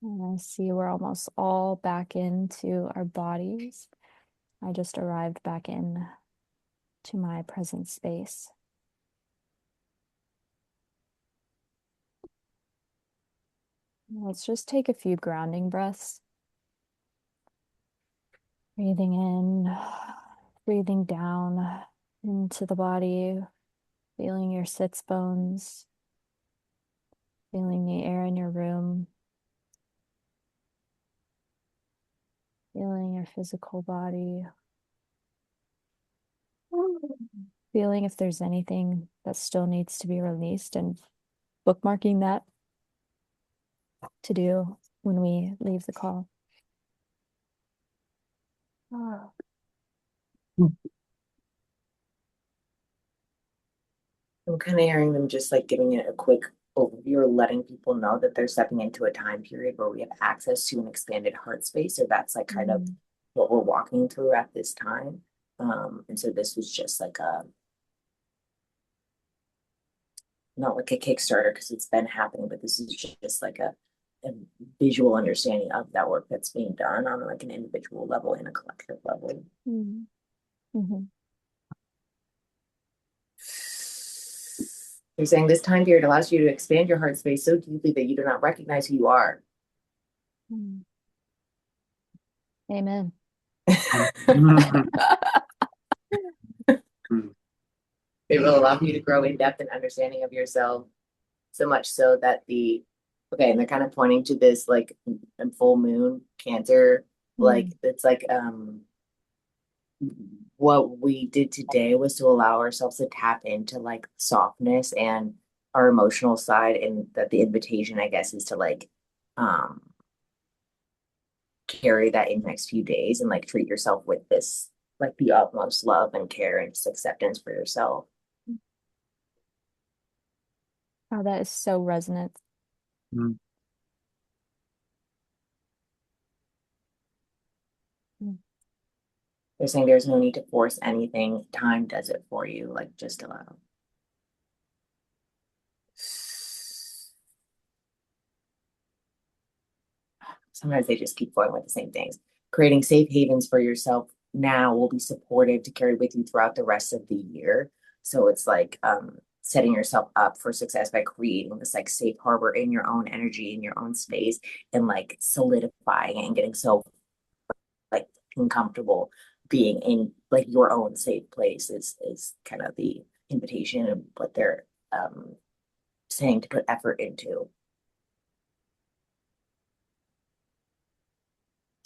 And I see we're almost all back into our bodies. I just arrived back in to my present space. Let's just take a few grounding breaths. Breathing in, breathing down into the body, feeling your sits bones, feeling the air in your room, feeling your physical body, feeling if there's anything that still needs to be released and bookmarking that to do when we leave the call. Oh. I'm kind of hearing them just like giving it a quick overview or letting people know that they're stepping into a time period where we have access to an expanded heart space. So that's like kind of what we're walking through at this time. And so this was just like a not like a Kickstarter because it's been happening, but this is just like a visual understanding of that work that's being done on like an individual level and a collective level. Mm-hmm. Mm-hmm. They're saying this time period allows you to expand your heart space so deeply that you do not recognize who you are. Mm. Amen. It will allow you to grow in depth and understanding of yourself, so much so that okay, and they're kind of pointing to this like full moon Cancer, like it's like what we did today was to allow ourselves to tap into like softness and our emotional side, and that the invitation, I guess, is to like um carry that in the next few days and like treat yourself with this like the utmost love and care and just acceptance for yourself. Oh, that is so resonant. They're saying there's no need to force anything. Time does it for you. Like just allow. Sometimes they just keep going with the same things. Creating safe havens for yourself now will be supportive to carry with you throughout the rest of the year. So it's like setting yourself up for success by creating this like safe harbor in your own energy, in your own space, and like solidifying and getting so like uncomfortable being in like your own safe place is kind of the invitation and what they're saying to put effort into.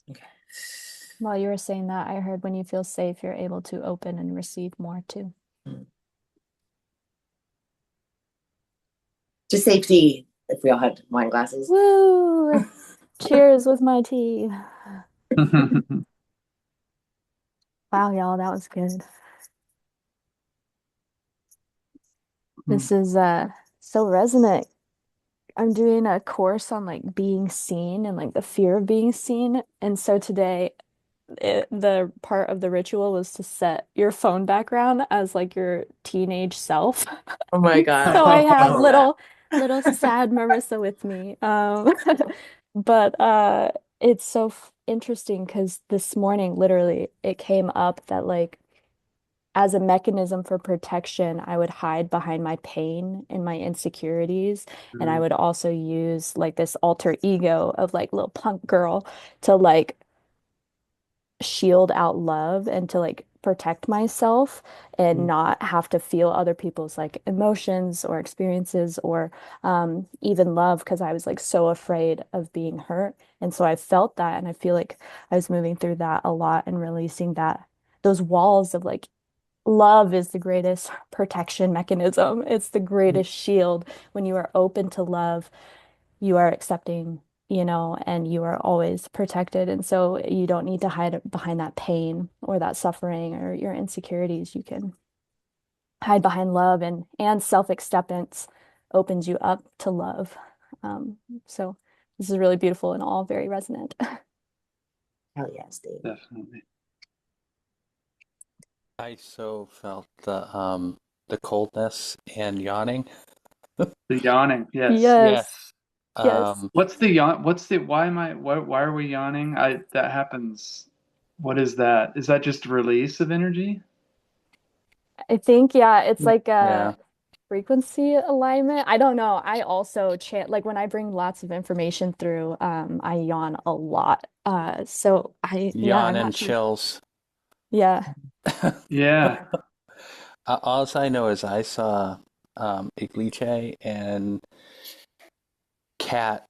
Okay. While you were saying that, I heard when you feel safe, you're able to open and receive more too. Just safety if we all had wine glasses. Woo! Cheers with my tea. Wow, y'all, that was good. This is so resonant. I'm doing a course on like being seen and like the fear of being seen. And so today the part of the ritual was to set your phone background as like your teenage self. Oh my God. So I have I love that. little sad Marissa with me. But it's so f interesting because this morning, literally, it came up that like as a mechanism for protection, I would hide behind my pain and my insecurities. And I Mm, would also use like this alter ego of like little punk girl to like shield out love and to like protect myself and mm, not have to feel other people's like emotions or experiences or even love because I was like so afraid of being hurt. And so I felt that and I feel like I was moving through that a lot and releasing that those walls of like love is the greatest protection mechanism. It's the greatest shield when you are open to love, you are accepting, and you are always protected. And so you don't need to hide behind that pain or that suffering or your insecurities. You can hide behind love and self-acceptance opens you up to love. Um, so this is really beautiful and all very resonant. Hell yes, Dave. definitely. I so felt the coldness and yawning. The yawning. Yes. Yes, Yes. yes. What's the yawn? Why are we yawning? That happens. What is that? Is that just release of energy? I think, yeah, it's like Yeah. a frequency alignment. I don't know. I also chant like when I bring lots of information through, I yawn a lot. So yeah, Yawn I'm and not sure. chills. Yeah. Yeah. All I know is I saw Iglice and Kat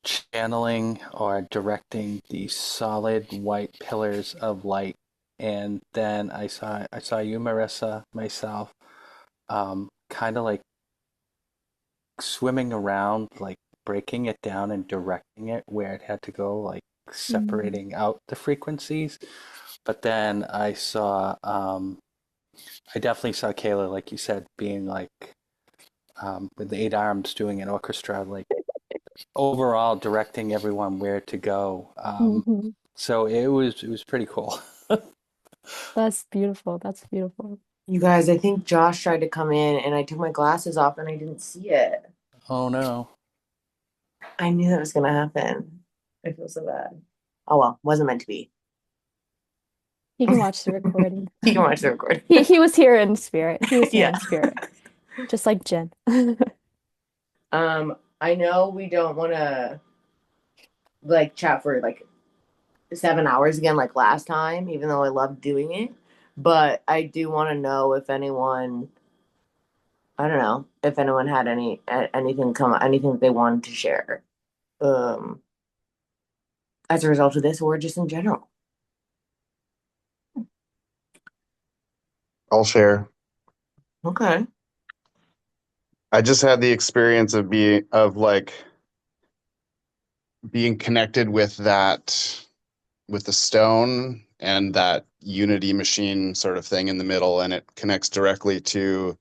channeling or directing these solid white pillars of light. And then I saw you, Marissa, myself, kind of like swimming around, like breaking it down and directing it where it had to go, like Mm. separating out the frequencies. But then I definitely saw Kayla, like you said, being like with the eight arms doing an orchestra, like overall directing everyone where to go. Hmm. So it was pretty cool. That's beautiful. That's beautiful. You guys, I think Josh tried to come in and I took my glasses off and I didn't see it. Oh no. I knew that was gonna happen. I feel so bad. Oh well, wasn't meant to be. You can watch the recording. You can watch the recording. He was here in spirit. He was here Yeah. in spirit, just like Jen. I know we don't want to like chat for like 7 hours again like last time, even though I loved doing it. But I do want to know if anyone, I don't know, if anyone had anything they wanted to share, um, as a result of this, or just in general. I'll share. Okay. I just had the experience of like being connected with with the stone and that unity machine sort of thing in the middle, and it connects directly to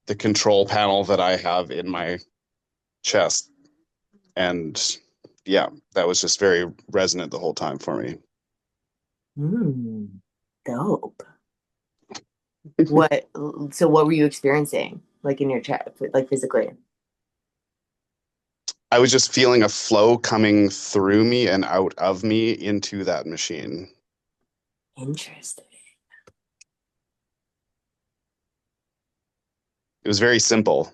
the control panel that I have in my chest. And yeah, that was just very resonant the whole time for me. Dope. What, so what were you experiencing, like in your chat, like physically? I was just feeling a flow coming through me and out of me into that machine. Interesting. It was very simple.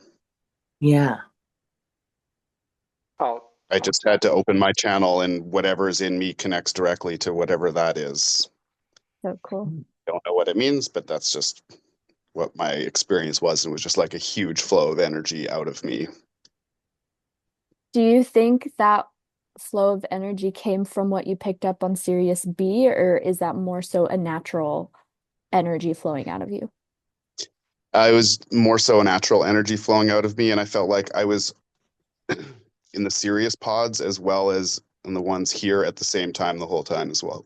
Yeah. I'll I I'll just had to tag open my channel and whatever's in me connects directly to whatever that is. So cool. Don't know what it means, but that's just what my experience was. And it was just like a huge flow of energy out of me. Do you think that flow of energy came from what you picked up on Sirius B, or is that more so a natural energy flowing out of you? It was more so a natural energy flowing out of me. And I felt like I was in the Sirius pods as well as in the ones here at the same time the whole time as well.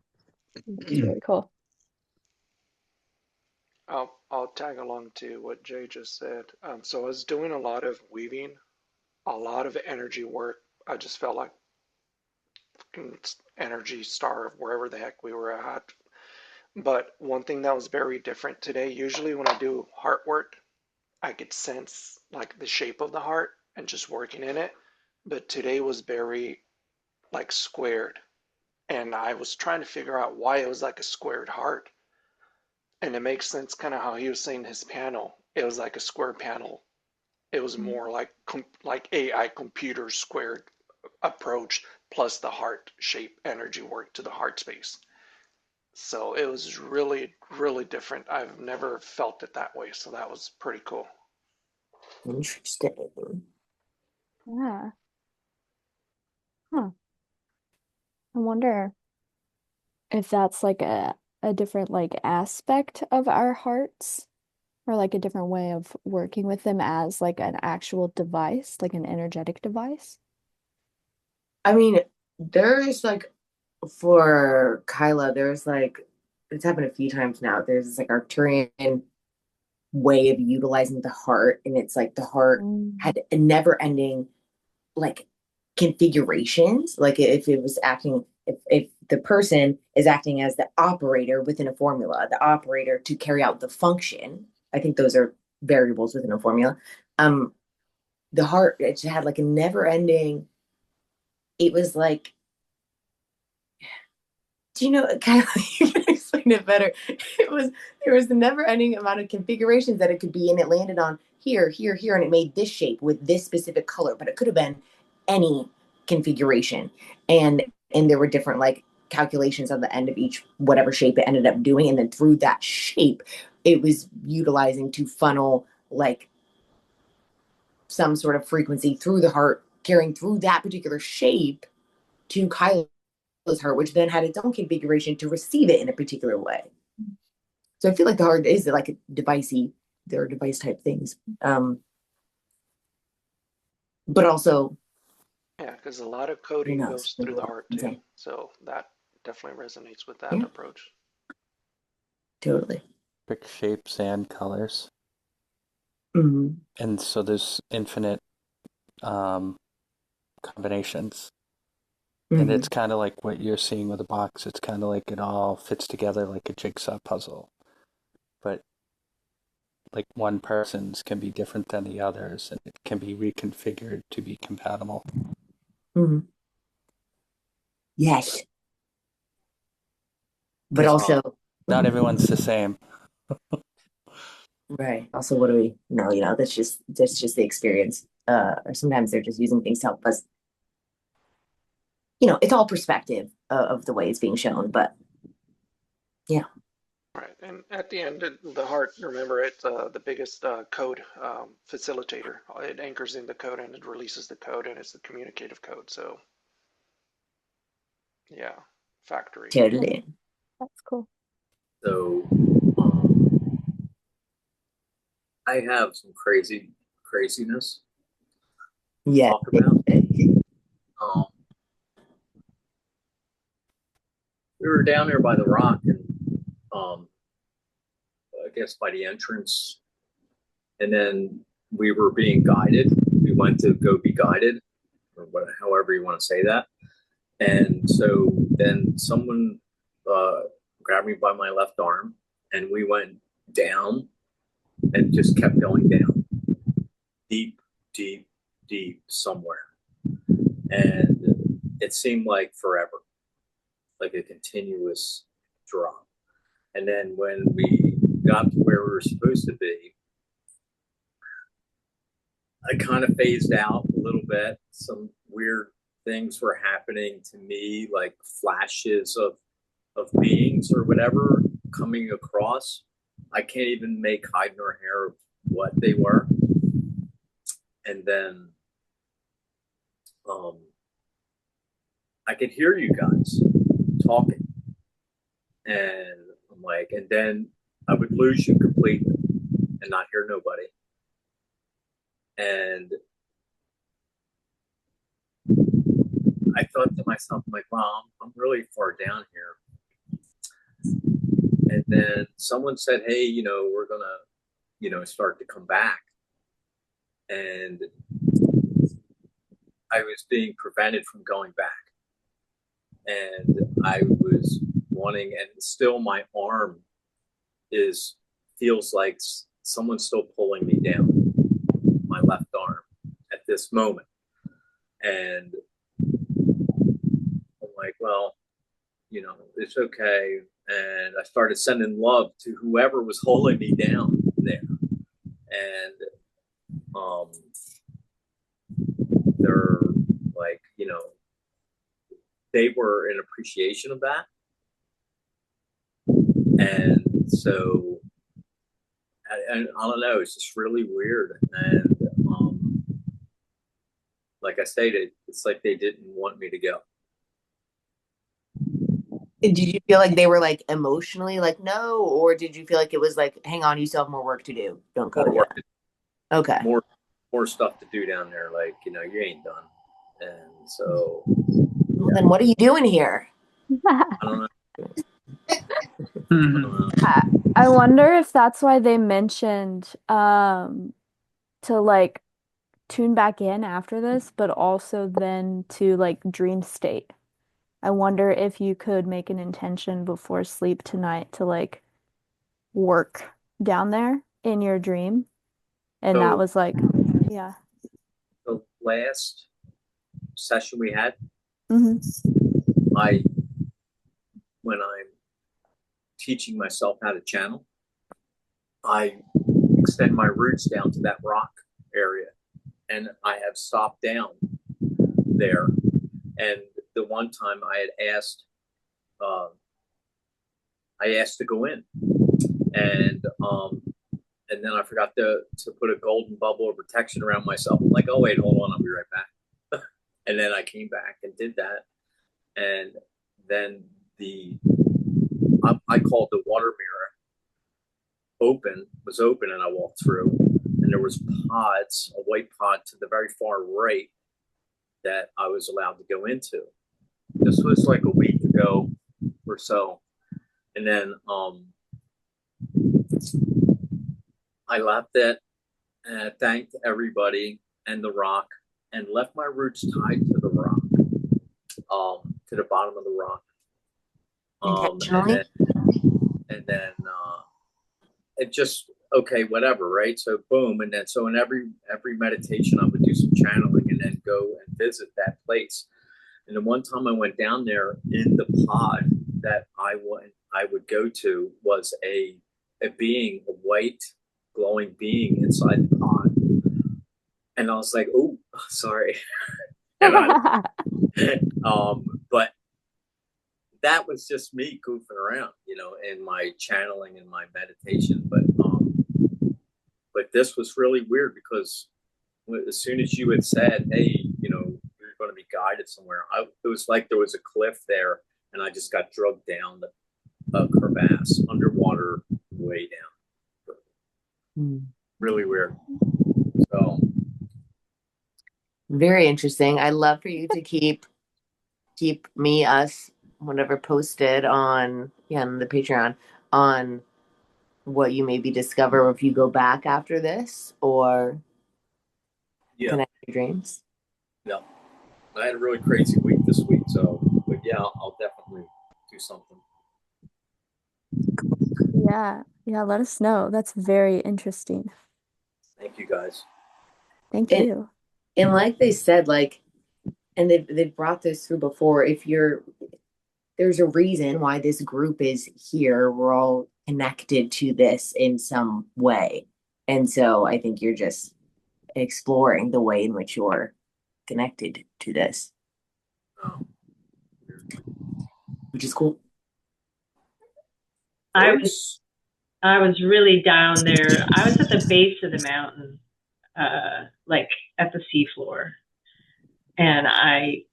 That's really cool. I'll tag along to what Jay just said. So I was doing a lot of weaving, a lot of energy work. I just felt like energy star of wherever the heck we were at. But one thing that was very different today, usually when I do heart work, I could sense like the shape of the heart and just working in it. But today was very like squared. And I was trying to figure out why it was like a squared heart. And it makes sense kind of how he was saying his panel. It was like a square panel. It was more like AI computer squared approach plus the heart shape energy work to the heart space. So it was really, really different. I've never felt it that way. So that was pretty cool. Interesting. Yeah. Huh. I wonder if that's like a different like aspect of our hearts or like a different way of working with them as like an actual device, like an energetic device. I mean, there's like for Kyla, there's like it's happened a few times now. There's this like Arcturian way of utilizing the heart, and it's like the heart Mm. had a never ending like configurations. Like if it was acting, if the person is acting as the operator within a formula, the operator to carry out the function. I think those are variables within a formula. Um, the heart, it had like a never ending. It was like, do you know, kind of you can explain it better. It was there was the never ending amount of configurations that it could be, and it landed on here, here, here, and it made this shape with this specific color, but it could have been any configuration. And there were different like calculations on the end of each whatever shape it ended up doing. And then through that shape, it was utilizing to funnel like some sort of frequency through the heart, carrying through that particular shape to Kyla's heart, which then had its own configuration to receive it in a particular way. So I feel like the heart is like a devicey, there are device type things. But also, Yeah, because a lot of who coding knows? goes Maybe through the we'll heart too. insane. So that definitely resonates with that Yeah, approach. totally. Pick shapes and colors. Mm-hmm. And so there's infinite um, combinations. And Mm-hmm. it's kind of like what you're seeing with a box. It's kind of like it all fits together like a jigsaw puzzle. But like one person's can be different than the others, and it can be reconfigured to be compatible. Mm-hmm. Yes, but Because also, not everyone's the same. right. Also, what do we know? You know, that's just the experience. Or sometimes they're just using things to help us. You know, it's all perspective of the way it's being shown. But yeah, Right, and at the end, the heart, remember, it's the biggest code facilitator. It anchors in the code and it releases the code, and it's the communicative code. So, yeah, factory. totally. That's cool. So um, I have some craziness to Yeah. talk about. Um, we were down there by the rock, and um, I guess by the entrance, and then we were being guided. We went to go be guided, or however you want to say that. And so then someone grabbed me by my left arm, and we went down and just kept going down, deep, deep, deep somewhere. And it seemed like forever, like a continuous drop. And then when we got to where we were supposed to be, I kind of phased out a little bit. Some weird things were happening to me, like flashes of beings or whatever coming across. I can't even make hide nor hair of what they were. And then I could hear you guys talking. And I'm like, and then I would lose you completely and not hear nobody. And I thought to myself, I'm like, wow, I'm really far down here. And then someone said, hey, we're going to, start to come back. And I was being prevented from going back. And I was wanting, and still my arm feels like someone's still pulling me down. this moment. And I'm like, well, it's okay. And I started sending love to whoever was holding me down there. And they're like, they were in appreciation of that. And so, I don't know, it's just really weird. And like I stated, it's like they didn't want me to go. Did you feel like they were like emotionally like no, or did you feel like it was like, hang on, you still have more work to do, don't go More yet? work, Okay. more stuff to do down there. Like, you ain't done. And so, Well, then what are you doing here? I don't know. I wonder if that's why they mentioned to like tune back in after this, but also then to like dream state. I wonder if you could make an intention before sleep tonight to like work down there in your dream. And that So was like, yeah. the last session we had, hmm when I'm teaching myself how to channel, I extend my roots down to that rock area, and I have stopped down there. And the one time I asked to go in, and then I forgot to put a golden bubble of protection around myself. I'm like, oh wait, hold on, I'll be right back. And then I came back and did that, and then I called the water mirror was open, and I walked through, and there was a white pod to the very far right that I was allowed to go into. This was like a week ago or so, and then I left it, and I thanked everybody and the rock, and left my roots tied to the rock, to the bottom of the rock. Intentionally? And then it just, okay, whatever, right? So boom, and then so in every meditation I would do some channeling and then go and visit that place. And the one time I went down there, in the pod that I would go to was a being, a white glowing being inside the pod. And I was like, oh, sorry. But that was just me goofing around, in my channeling and my meditation. But this was really weird, because as soon as you had said, hey, you're going to be guided somewhere, it was like there was a cliff there, and I just got drugged down the crevasse, underwater, way down. Really weird. So very interesting. I'd love for you to keep us, whatever, posted on the Patreon on what you maybe discover if you go back after this, or connect your dreams. Yeah, I had a really crazy week this week, but yeah, I'll definitely do something. Yeah, let us know. That's very interesting. Thank you, guys. Thank you. And like they said, like, and they've brought this through before, there's a reason why this group is here. We're all connected to this in some way. And so I think you're just exploring the way in which you're connected to this. Oh. Which is cool. I was really down there. I was at the base of the mountain, like at the seafloor. And I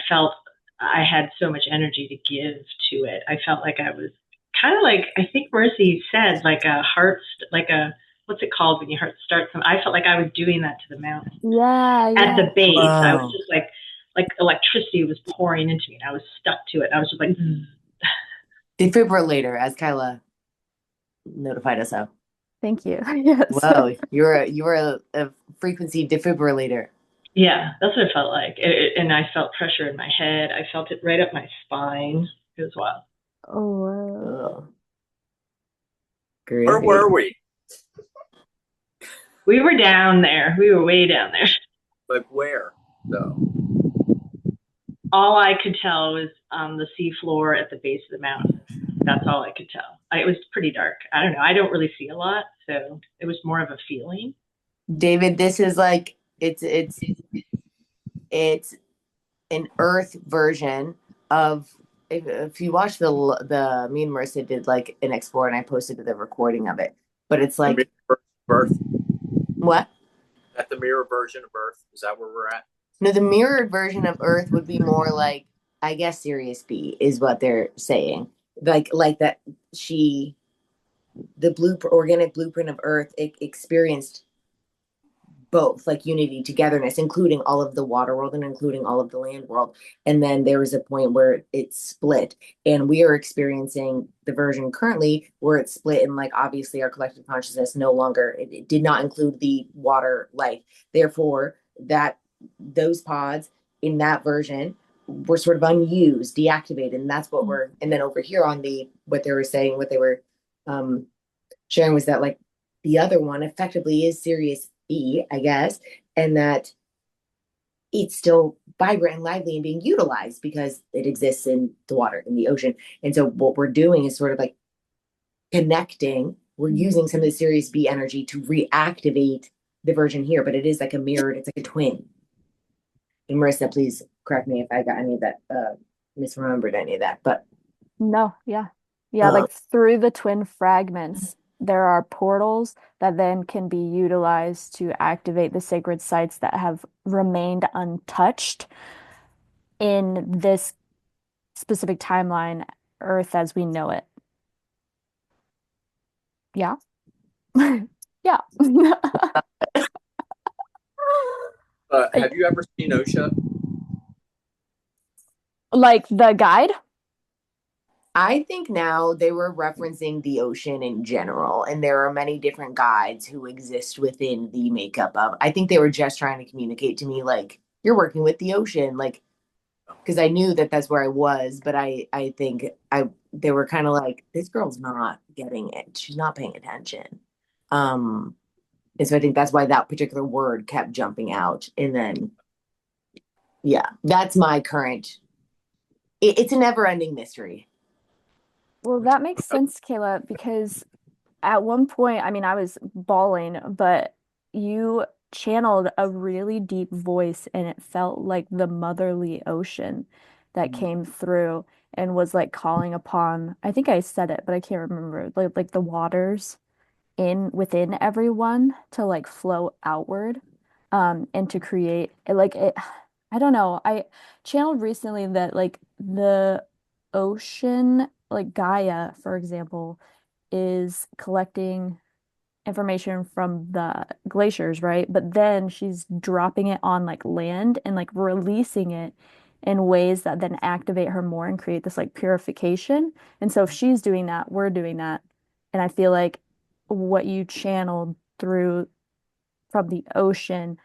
felt I had so much energy to give to it. I felt like I was kind of like, I think Mercy said, like what's it called when your heart starts? I felt like I was doing that to the mountain. Yeah. At the base, wow. I was just like electricity was pouring into me, and I was stuck to it. I was just like, defibrillator, as Kyla notified us of. Thank you. Yes. Whoa, you're a frequency defibrillator. Yeah, that's what it felt like. And I felt pressure in my head. I felt it right up my spine. It was wild. Oh, wow. Great. Where were we? We were down there. We were way down there. Like where though? All I could tell was on the seafloor at the base of the mountain. That's all I could tell. It was pretty dark. I don't know. I don't really see a lot, so it was more of a feeling. David, this is like it's an Earth version of if you watch the me and Marissa did like an explore and I posted the recording of it. But it's The like mirror of Earth? what? At the mirror version of Earth? Is that where we're at? No, the mirrored version of Earth would be more like I guess Sirius B is what they're saying. Like that she the organic blueprint of Earth experienced both like unity togetherness including all of the water world and including all of the land world, and then there was a point where it split, and we are experiencing the version currently where it's split, and like obviously our collective consciousness no longer it did not include the water life, therefore that those pods in that version were sort of unused, deactivated, and that's what we're, and then over here on the what they were saying, what they were um sharing was that like the other one effectively is Sirius B, I guess, and that it's still vibrant and lively and being utilized because it exists in the water, in the ocean. And so what we're doing is sort of like connecting. We're using some of the Sirius B energy to reactivate the version here, but it is like a mirrored, it's like a twin. And Marissa, please correct me if I got any of that, misremembered any of that. But No, yeah. Yeah, um, like through the twin fragments, there are portals that then can be utilized to activate the sacred sites that have remained untouched in this specific timeline, Earth as we know it. Yeah. Yeah. Have you ever seen OSHA? Like the guide? I think now they were referencing the ocean in general, and there are many different guides who exist within the makeup of. I think they were just trying to communicate to me, like, you're working with the ocean, like, because I knew that that's where I was, but I think they were kind of like, this girl's not getting it. She's not paying attention. Um, and so I think that's why that particular word kept jumping out. And then, yeah, that's my current. It's a never-ending mystery. Well, that makes sense, Kayla, because at one point, I mean, I was bawling, but you channeled a really deep voice and it felt like the motherly ocean that came through and was like calling upon, I think I said it, but I can't remember, like the waters in within everyone to like flow outward and to create like it I don't know. I channeled recently that like the ocean, like Gaia, for example, is collecting information from the glaciers, right? But then she's dropping it on like land and like releasing it in ways that then activate her more and create this like purification. And so if she's doing that, we're doing that. And I feel like what you channeled through from the ocean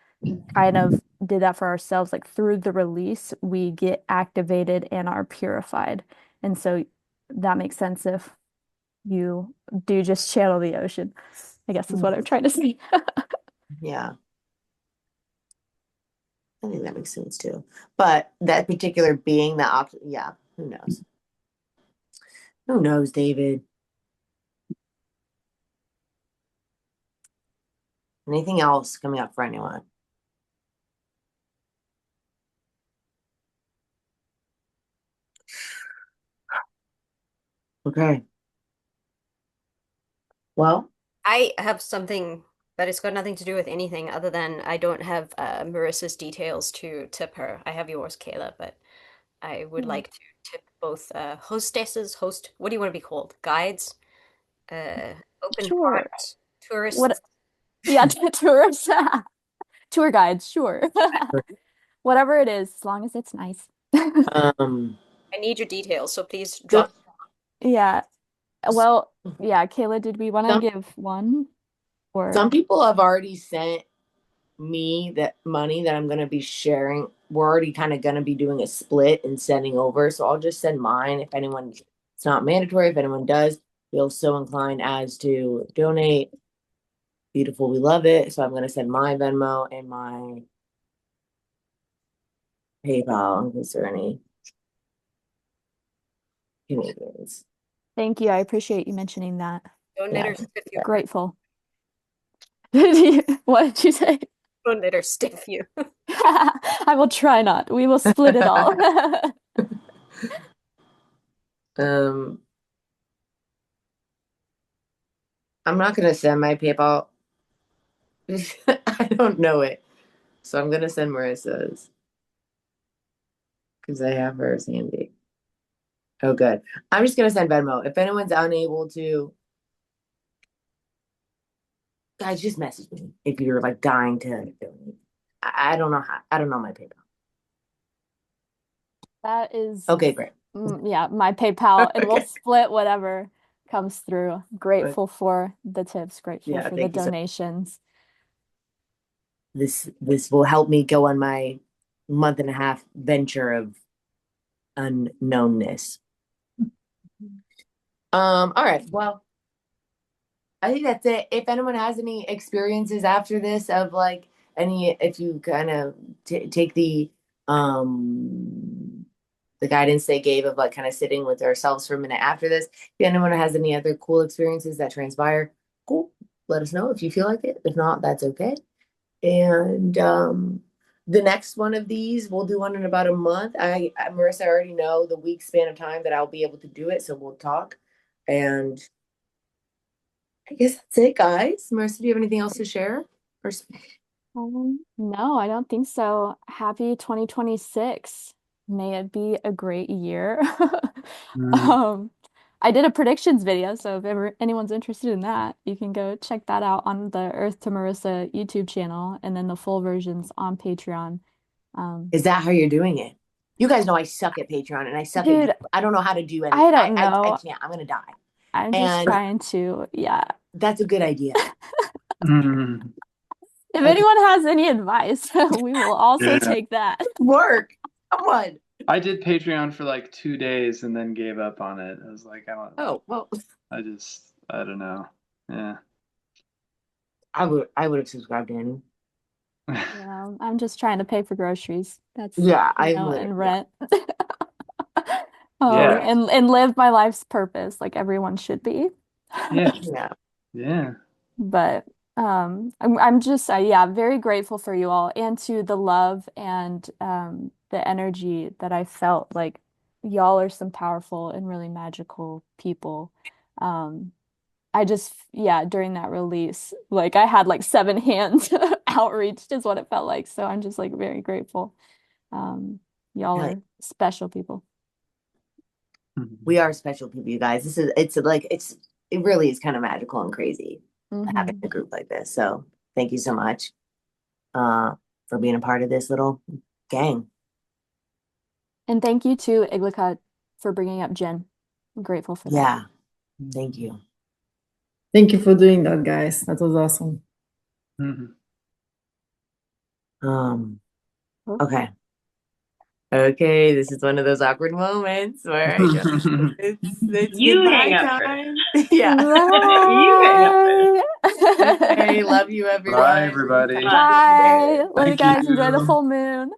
kind of did that for ourselves. Like through the release, we get activated and are purified. And so that makes sense if you do just channel the ocean. I guess is what I'm trying to say. Yeah. I think that makes sense too. But that particular being that yeah, who knows? Who knows, David? Anything else coming up for anyone? Okay. Well, I have something that has got nothing to do with anything other than I don't have Marissa's details to tip her. I have yours, Kayla, but I would Hmm. like to tip both hostesses, what do you want to be called? Guides, uh, open Sure. heart, tourists. What? Yeah, tourists, tour guides, sure. Whatever it is, as long as it's nice. um, I need your details, so please some drop. Yeah. Well, yeah, Kayla, did we want to some give one or some people have already sent me that money that I'm gonna be sharing. We're already kind of gonna be doing a split and sending over. So I'll just send mine if anyone, it's not mandatory. If anyone does feel so inclined as to donate, beautiful, we love it. So I'm gonna send my Venmo and my PayPal in case there are any Canadians. Thank you. I appreciate you mentioning that. Don't let her stiff you. Grateful. What did you say? Don't let her stiff you. I will try not. We will split it all. I'm not gonna send my PayPal. I don't know it. So I'm gonna send Marissa's. Because I have hers handy. Oh good. I'm just gonna send Venmo. If anyone's unable to, guys, just message me if you're like dying to donate. I don't know how. I don't know my PayPal. That is, Okay, great. yeah, my PayPal, and we'll Okay. split whatever comes through. Grateful for the tips, grateful Yeah, for the thank you so donations. this will help me go on my month and a half venture of unknownness. All right. Well, I think that's it. If anyone has any experiences after this of like any, if you kind of take the guidance they gave of like kind of sitting with ourselves for a minute after this, if anyone has any other cool experiences that transpire, cool. Let us know if you feel like it. If not, that's okay. And the next one of these, we'll do one in about a month. Marissa, I already know the week span of time that I'll be able to do it, so we'll talk. And I guess that's it, guys. Marissa, do you have anything else to share? Or No, I don't think so. Happy 2026. May it be a great year. Um, I did a predictions video, so if ever anyone's interested in that, you can go check that out on the Earth to Marissa YouTube channel, and then the full versions on Patreon. Is that how you're doing it? You guys know I suck at Patreon and I suck Dude, at I don't know how to do anything. I don't I know. can't. I'm gonna die. I'm just And trying to, yeah. that's a good idea. If Okay. anyone has any advice, we will also Yeah. take that. Work. Come on. I did Patreon for like 2 days and then gave up on it. I was like, I don't. Oh, well, I don't know. Yeah. I would have subscribed to any. I'm just trying to pay for groceries. That's, Yeah, I and would. Yeah. rent. Yeah. And live my life's purpose like everyone should be. Yeah. Yeah. Yeah. But I'm just yeah, very grateful for you all and to the love and the energy that I felt. Like y'all are some powerful and really magical people. Um I just, yeah, during that release, like I had like 7 hands outreached is what it felt like. So I'm just like very grateful. Y'all Like, are special people. we are special people, you guys. It really is kind of magical and crazy having a group like this. So thank you so much for being a part of this little gang. And thank you to Iglika for bringing up Jen. I'm grateful for that. Yeah. Thank you. Thank you for doing that, guys. That was awesome. Okay. Okay, this is one of those awkward moments where I go, it's You goodbye hang up time. first. Yeah. You hang up first. Okay, love you, everyone. Bye, everybody. Bye. Love you Thank guys. Enjoy the you. full moon.